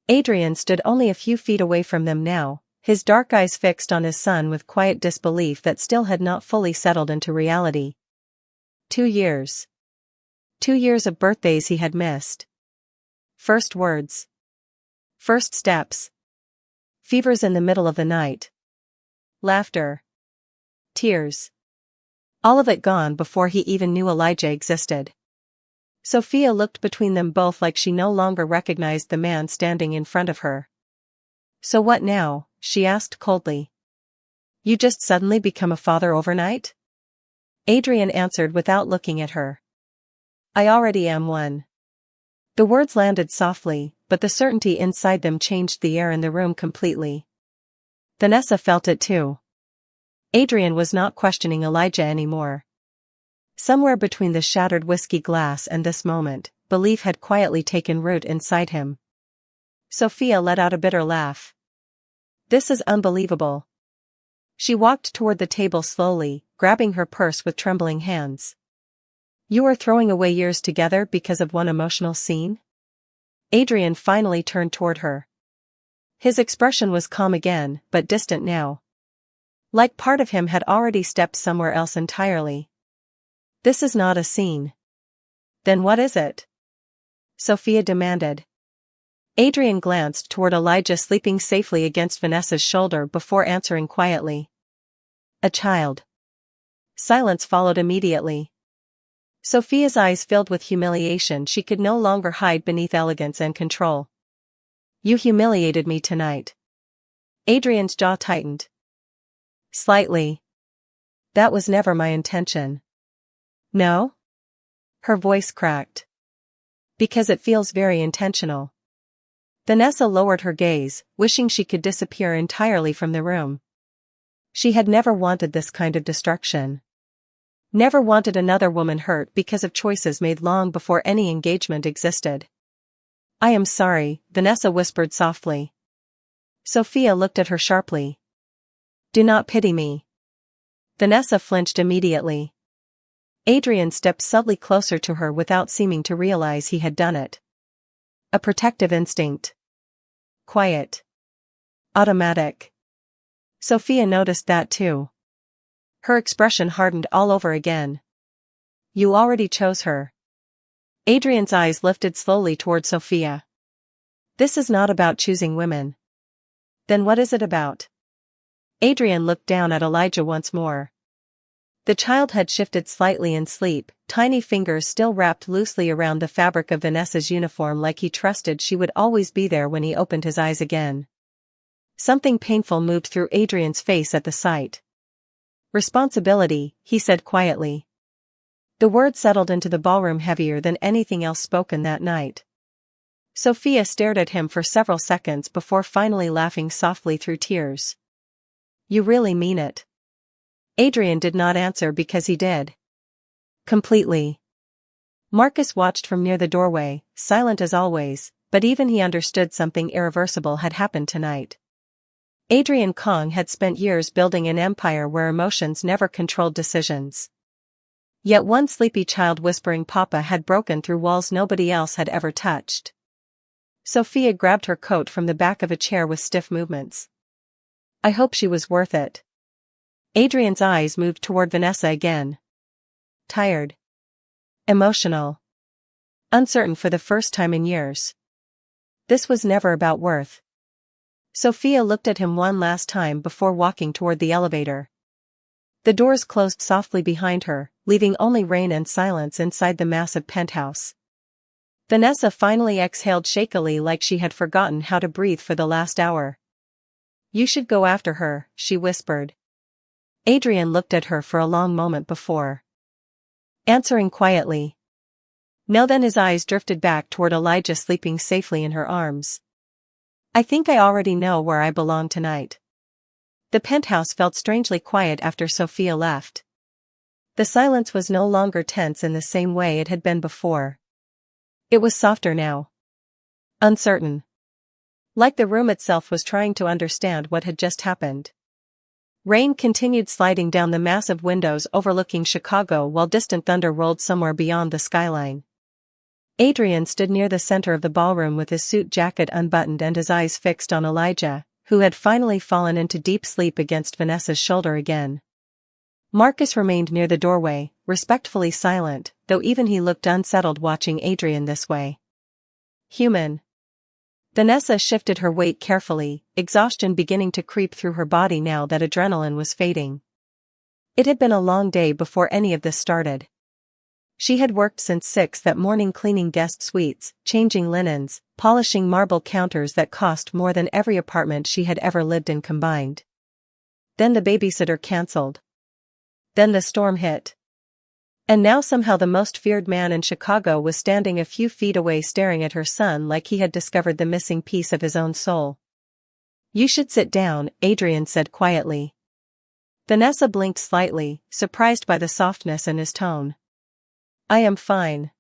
Adrian stood only a few feet away from them now, his dark eyes fixed on his son with quiet disbelief that still had not fully settled into reality. 2 years. 2 years of birthdays he had missed. First words. First steps. Fevers in the middle of the night. Laughter. Tears. All of it gone before he even knew Elijah existed. Sophia looked between them both like she no longer recognized the man standing in front of her. So what now? She asked coldly. You just suddenly become a father overnight? Adrian answered without looking at her. I already am one. The words landed softly, but the certainty inside them changed the air in the room completely. Vanessa felt it too. Adrian was not questioning Elijah anymore. Somewhere between the shattered whiskey glass and this moment, belief had quietly taken root inside him. Sophia let out a bitter laugh. This is unbelievable. She walked toward the table slowly, grabbing her purse with trembling hands. You are throwing away years together because of one emotional scene? Adrian finally turned toward her. His expression was calm again, but distant now. Like part of him had already stepped somewhere else entirely. This is not a scene. Then what is it? Sophia demanded. Adrian glanced toward Elijah sleeping safely against Vanessa's shoulder before answering quietly. A child. Silence followed immediately. Sophia's eyes filled with humiliation she could no longer hide beneath elegance and control. You humiliated me tonight. Adrian's jaw tightened. Slightly. That was never my intention. No? Her voice cracked. Because it feels very intentional. Vanessa lowered her gaze, wishing she could disappear entirely from the room. She had never wanted this kind of destruction. Never wanted another woman hurt because of choices made long before any engagement existed. I am sorry, Vanessa whispered softly. Sophia looked at her sharply. Do not pity me. Vanessa flinched immediately. Adrian stepped subtly closer to her without seeming to realize he had done it. A protective instinct. Quiet. Automatic. Sophia noticed that too. Her expression hardened all over again. You already chose her. Adrian's eyes lifted slowly toward Sophia. This is not about choosing women. Then what is it about? Adrian looked down at Elijah once more. The child had shifted slightly in sleep, tiny fingers still wrapped loosely around the fabric of Vanessa's uniform like he trusted she would always be there when he opened his eyes again. Something painful moved through Adrian's face at the sight. Responsibility, he said quietly. The word settled into the ballroom heavier than anything else spoken that night. Sophia stared at him for several seconds before finally laughing softly through tears. You really mean it? Adrian did not answer because he did. Completely. Marcus watched from near the doorway, silent as always, but even he understood something irreversible had happened tonight. Adrian Kong had spent years building an empire where emotions never controlled decisions. Yet one sleepy child whispering Papa had broken through walls nobody else had ever touched. Sophia grabbed her coat from the back of a chair with stiff movements. I hope she was worth it. Adrian's eyes moved toward Vanessa again. Tired. Emotional. Uncertain for the first time in years. This was never about worth. Sophia looked at him one last time before walking toward the elevator. The doors closed softly behind her, leaving only rain and silence inside the massive penthouse. Vanessa finally exhaled shakily like she had forgotten how to breathe for the last hour. You should go after her, she whispered. Adrian looked at her for a long moment before answering quietly. No, then his eyes drifted back toward Elijah sleeping safely in her arms. I think I already know where I belong tonight. The penthouse felt strangely quiet after Sophia left. The silence was no longer tense in the same way it had been before. It was softer now. Uncertain. Like the room itself was trying to understand what had just happened. Rain continued sliding down the massive windows overlooking Chicago while distant thunder rolled somewhere beyond the skyline. Adrian stood near the center of the ballroom with his suit jacket unbuttoned and his eyes fixed on Elijah, who had finally fallen into deep sleep against Vanessa's shoulder again. Marcus remained near the doorway, respectfully silent, though even he looked unsettled watching Adrian this way. Human. Vanessa shifted her weight carefully, exhaustion beginning to creep through her body now that adrenaline was fading. It had been a long day before any of this started. She had worked since 6 that morning cleaning guest suites, changing linens, polishing marble counters that cost more than every apartment she had ever lived in combined. Then the babysitter cancelled. Then the storm hit. And now somehow the most feared man in Chicago was standing a few feet away staring at her son like he had discovered the missing piece of his own soul. "You should sit down," Adrian said quietly. Vanessa blinked slightly, surprised by the softness in his tone. "I am fine."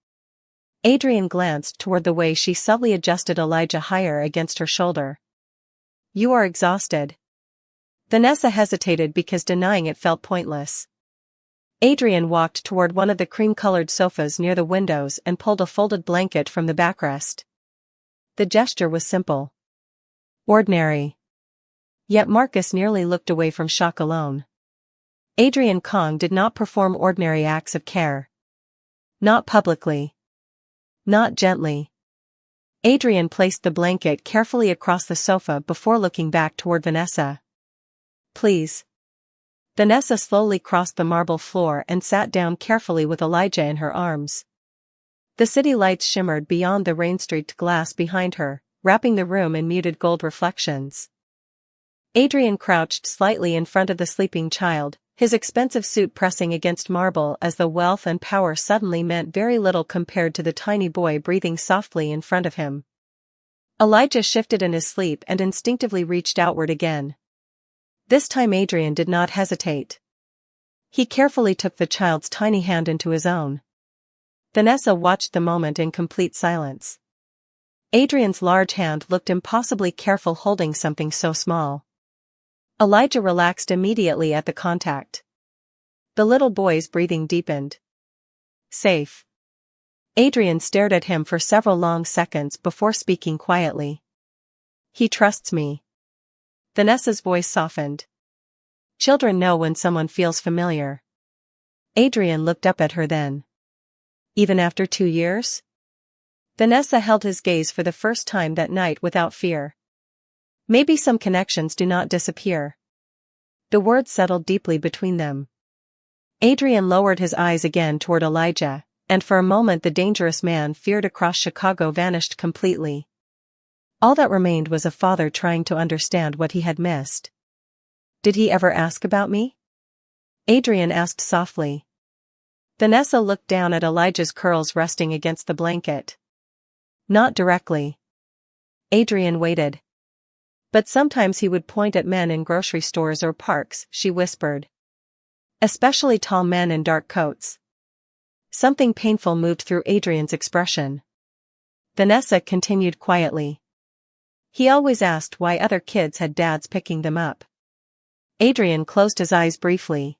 Adrian glanced toward the way she subtly adjusted Elijah higher against her shoulder. "You are exhausted." Vanessa hesitated because denying it felt pointless. Adrian walked toward one of the cream-colored sofas near the windows and pulled a folded blanket from the backrest. The gesture was simple. Ordinary. Yet Marcus nearly looked away from shock alone. Adrian Kong did not perform ordinary acts of care. Not publicly. Not gently. Adrian placed the blanket carefully across the sofa before looking back toward Vanessa. "Please." Vanessa slowly crossed the marble floor and sat down carefully with Elijah in her arms. The city lights shimmered beyond the rain-streaked glass behind her, wrapping the room in muted gold reflections. Adrian crouched slightly in front of the sleeping child, his expensive suit pressing against marble as though wealth and power suddenly meant very little compared to the tiny boy breathing softly in front of him. Elijah shifted in his sleep and instinctively reached outward again. This time Adrian did not hesitate. He carefully took the child's tiny hand into his own. Vanessa watched the moment in complete silence. Adrian's large hand looked impossibly careful holding something so small. Elijah relaxed immediately at the contact. The little boy's breathing deepened. "Safe." Adrian stared at him for several long seconds before speaking quietly. "He trusts me." Vanessa's voice softened. Children know when someone feels familiar. Adrian looked up at her then. "Even after 2 years?" Vanessa held his gaze for the first time that night without fear. "Maybe some connections do not disappear." The words settled deeply between them. Adrian lowered his eyes again toward Elijah, and for a moment the dangerous man feared across Chicago vanished completely. All that remained was a father trying to understand what he had missed. "Did he ever ask about me?" Adrian asked softly. Vanessa looked down at Elijah's curls resting against the blanket. "Not directly." Adrian waited. "But sometimes he would point at men in grocery stores or parks," she whispered. "Especially tall men in dark coats." Something painful moved through Adrian's expression. Vanessa continued quietly. "He always asked why other kids had dads picking them up." Adrian closed his eyes briefly.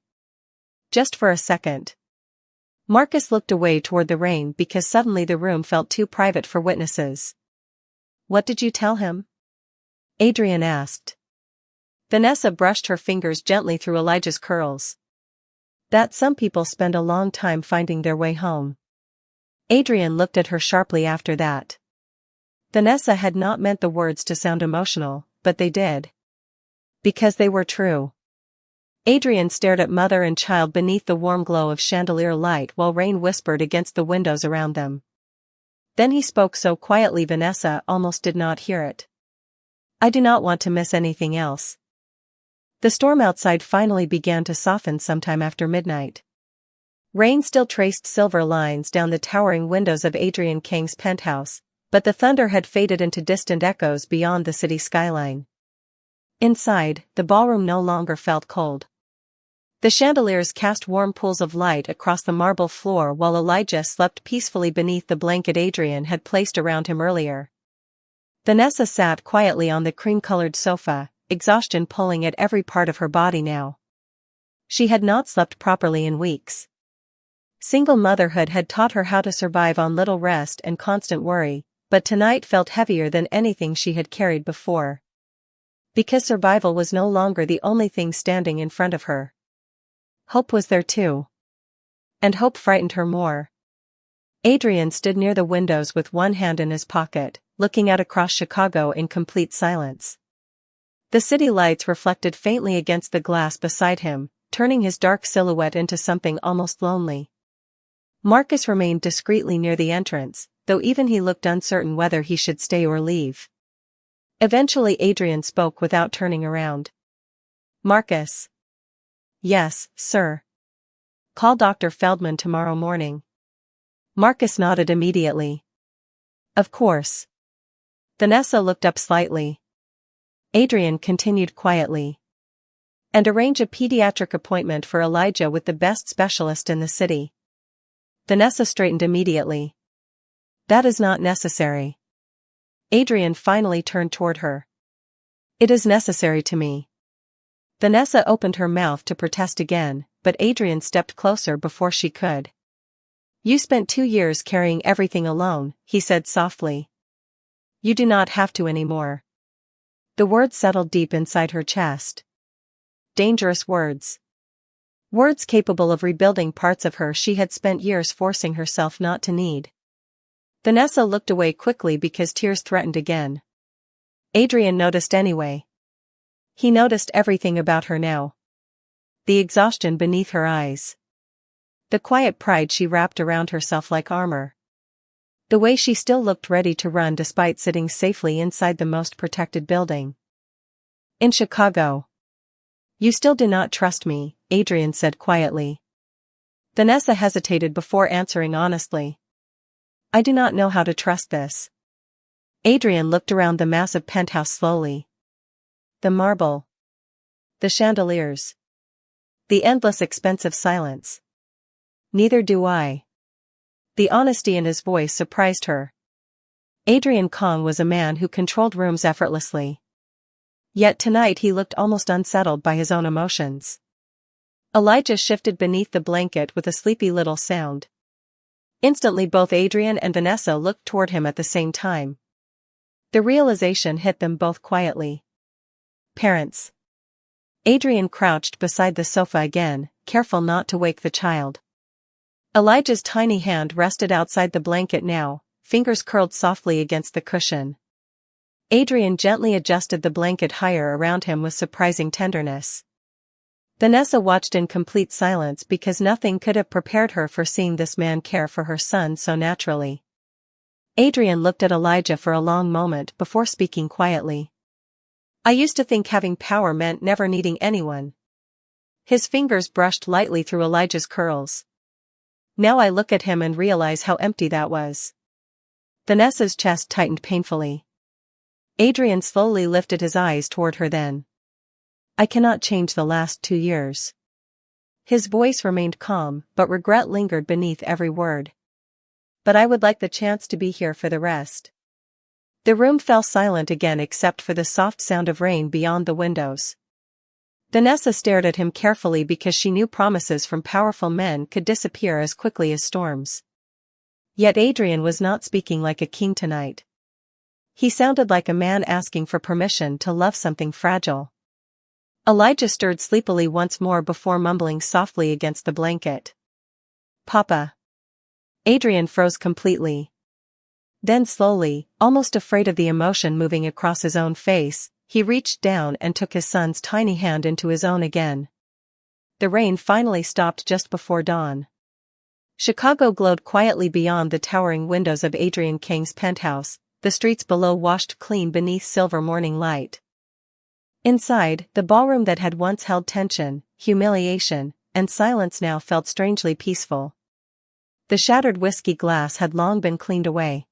Just for a second. Marcus looked away toward the rain because suddenly the room felt too private for witnesses. "What did you tell him?" Adrian asked. Vanessa brushed her fingers gently through Elijah's curls. "That some people spend a long time finding their way home." Adrian looked at her sharply after that. Vanessa had not meant the words to sound emotional, but they did. Because they were true. Adrian stared at mother and child beneath the warm glow of chandelier light while rain whispered against the windows around them. Then he spoke so quietly Vanessa almost did not hear it. "I do not want to miss anything else." The storm outside finally began to soften sometime after midnight. Rain still traced silver lines down the towering windows of Adrian Kang's penthouse, but the thunder had faded into distant echoes beyond the city skyline. Inside, the ballroom no longer felt cold. The chandeliers cast warm pools of light across the marble floor while Elijah slept peacefully beneath the blanket Adrian had placed around him earlier. Vanessa sat quietly on the cream-colored sofa, exhaustion pulling at every part of her body now. She had not slept properly in weeks. Single motherhood had taught her how to survive on little rest and constant worry, but tonight felt heavier than anything she had carried before. Because survival was no longer the only thing standing in front of her. Hope was there too. And hope frightened her more. Adrian stood near the windows with one hand in his pocket, looking out across Chicago in complete silence. The city lights reflected faintly against the glass beside him, turning his dark silhouette into something almost lonely. Marcus remained discreetly near the entrance, though even he looked uncertain whether he should stay or leave. Eventually Adrian spoke without turning around. "Marcus." "Yes, sir." Call Dr. Feldman tomorrow morning. Marcus nodded immediately. Of course. Vanessa looked up slightly. Adrian continued quietly. And arrange a pediatric appointment for Elijah with the best specialist in the city. Vanessa straightened immediately. That is not necessary. Adrian finally turned toward her. It is necessary to me. Vanessa opened her mouth to protest again, but Adrian stepped closer before she could. You spent 2 years carrying everything alone, he said softly. You do not have to anymore. The words settled deep inside her chest. Dangerous words. Words capable of rebuilding parts of her she had spent years forcing herself not to need. Vanessa looked away quickly because tears threatened again. Adrian noticed anyway. He noticed everything about her now. The exhaustion beneath her eyes. The quiet pride she wrapped around herself like armor. The way she still looked ready to run despite sitting safely inside the most protected building. In Chicago. You still do not trust me, Adrian said quietly. Vanessa hesitated before answering honestly. I do not know how to trust this. Adrian looked around the massive penthouse slowly. The marble. The chandeliers. The endless expensive silence. Neither do I. The honesty in his voice surprised her. Adrian Kong was a man who controlled rooms effortlessly. Yet tonight he looked almost unsettled by his own emotions. Elijah shifted beneath the blanket with a sleepy little sound. Instantly both Adrian and Vanessa looked toward him at the same time. The realization hit them both quietly. Parents. Adrian crouched beside the sofa again, careful not to wake the child. Elijah's tiny hand rested outside the blanket now, fingers curled softly against the cushion. Adrian gently adjusted the blanket higher around him with surprising tenderness. Vanessa watched in complete silence because nothing could have prepared her for seeing this man care for her son so naturally. Adrian looked at Elijah for a long moment before speaking quietly. I used to think having power meant never needing anyone. His fingers brushed lightly through Elijah's curls. Now I look at him and realize how empty that was. Vanessa's chest tightened painfully. Adrian slowly lifted his eyes toward her then. I cannot change the last 2 years. His voice remained calm, but regret lingered beneath every word. But I would like the chance to be here for the rest. The room fell silent again except for the soft sound of rain beyond the windows. Vanessa stared at him carefully because she knew promises from powerful men could disappear as quickly as storms. Yet Adrian was not speaking like a king tonight. He sounded like a man asking for permission to love something fragile. Elijah stirred sleepily once more before mumbling softly against the blanket. Papa. Adrian froze completely. Then slowly, almost afraid of the emotion moving across his own face, he reached down and took his son's tiny hand into his own again. The rain finally stopped just before dawn. Chicago glowed quietly beyond the towering windows of Adrian King's penthouse, the streets below washed clean beneath silver morning light. Inside, the ballroom that had once held tension, humiliation, and silence now felt strangely peaceful. The shattered whiskey glass had long been cleaned away.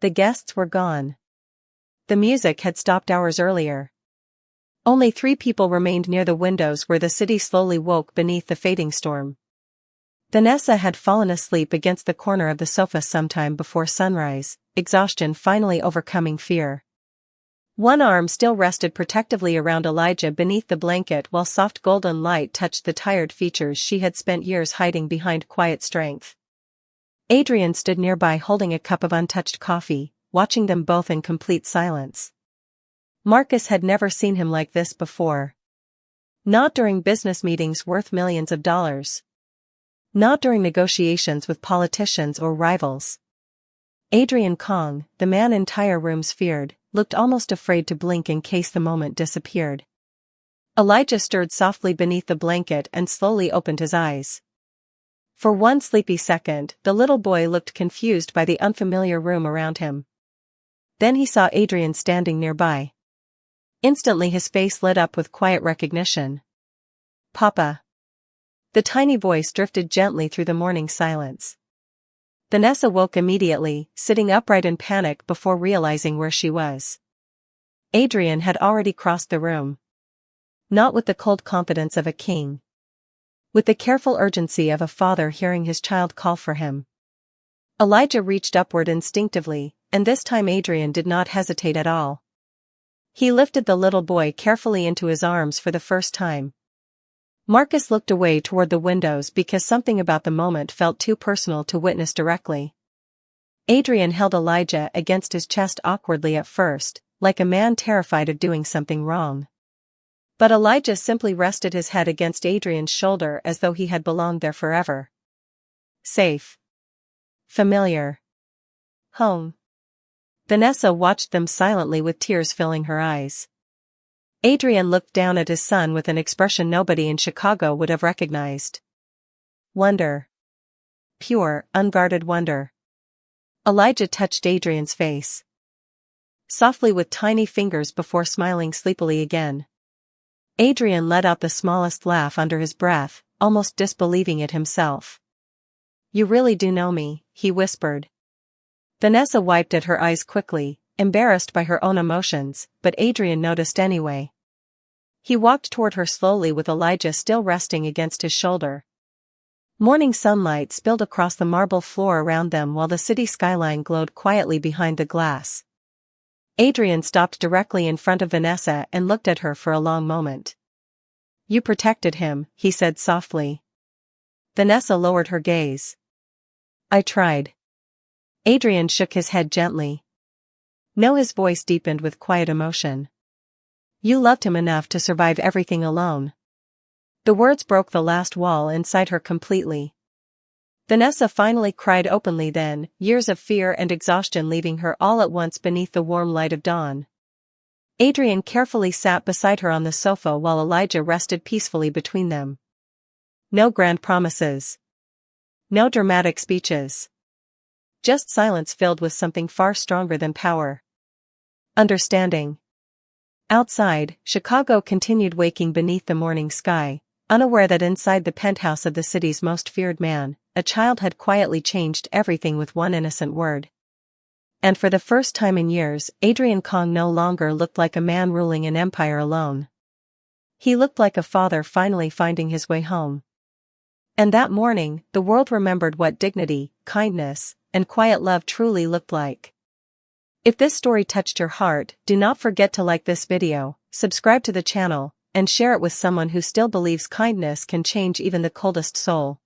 The guests were gone. The music had stopped hours earlier. Only 3 people remained near the windows where the city slowly woke beneath the fading storm. Vanessa had fallen asleep against the corner of the sofa sometime before sunrise, exhaustion finally overcoming fear. One arm still rested protectively around Elijah beneath the blanket while soft golden light touched the tired features she had spent years hiding behind quiet strength. Adrian stood nearby holding a cup of untouched coffee, watching them both in complete silence. Marcus had never seen him like this before. Not during business meetings worth millions of dollars. Not during negotiations with politicians or rivals. Adrian Kong, the man entire rooms feared, looked almost afraid to blink in case the moment disappeared. Elijah stirred softly beneath the blanket and slowly opened his eyes. For one sleepy second, the little boy looked confused by the unfamiliar room around him. Then he saw Adrian standing nearby. Instantly his face lit up with quiet recognition. Papa. The tiny voice drifted gently through the morning silence. Vanessa woke immediately, sitting upright in panic before realizing where she was. Adrian had already crossed the room. Not with the cold confidence of a king. With the careful urgency of a father hearing his child call for him. Elijah reached upward instinctively, and this time Adrian did not hesitate at all. He lifted the little boy carefully into his arms for the first time. Marcus looked away toward the windows because something about the moment felt too personal to witness directly. Adrian held Elijah against his chest awkwardly at first, like a man terrified of doing something wrong. But Elijah simply rested his head against Adrian's shoulder as though he had belonged there forever. Safe. Familiar. Home. Vanessa watched them silently with tears filling her eyes. Adrian looked down at his son with an expression nobody in Chicago would have recognized. Wonder. Pure, unguarded wonder. Elijah touched Adrian's face. Softly with tiny fingers before smiling sleepily again. Adrian let out the smallest laugh under his breath, almost disbelieving it himself. You really do know me, he whispered. Vanessa wiped at her eyes quickly, embarrassed by her own emotions, but Adrian noticed anyway. He walked toward her slowly with Elijah still resting against his shoulder. Morning sunlight spilled across the marble floor around them while the city skyline glowed quietly behind the glass. Adrian stopped directly in front of Vanessa and looked at her for a long moment. You protected him, he said softly. Vanessa lowered her gaze. I tried. Adrian shook his head gently. No, his voice deepened with quiet emotion. You loved him enough to survive everything alone. The words broke the last wall inside her completely. Vanessa finally cried openly then, years of fear and exhaustion leaving her all at once beneath the warm light of dawn. Adrian carefully sat beside her on the sofa while Elijah rested peacefully between them. No grand promises. No dramatic speeches. Just silence filled with something far stronger than power. Understanding. Outside, Chicago continued waking beneath the morning sky, unaware that inside the penthouse of the city's most feared man, a child had quietly changed everything with one innocent word. And for the first time in years, Adrian Kong no longer looked like a man ruling an empire alone. He looked like a father finally finding his way home. And that morning, the world remembered what dignity, kindness, and quiet love truly looked like. If this story touched your heart, do not forget to like this video, subscribe to the channel, and share it with someone who still believes kindness can change even the coldest soul.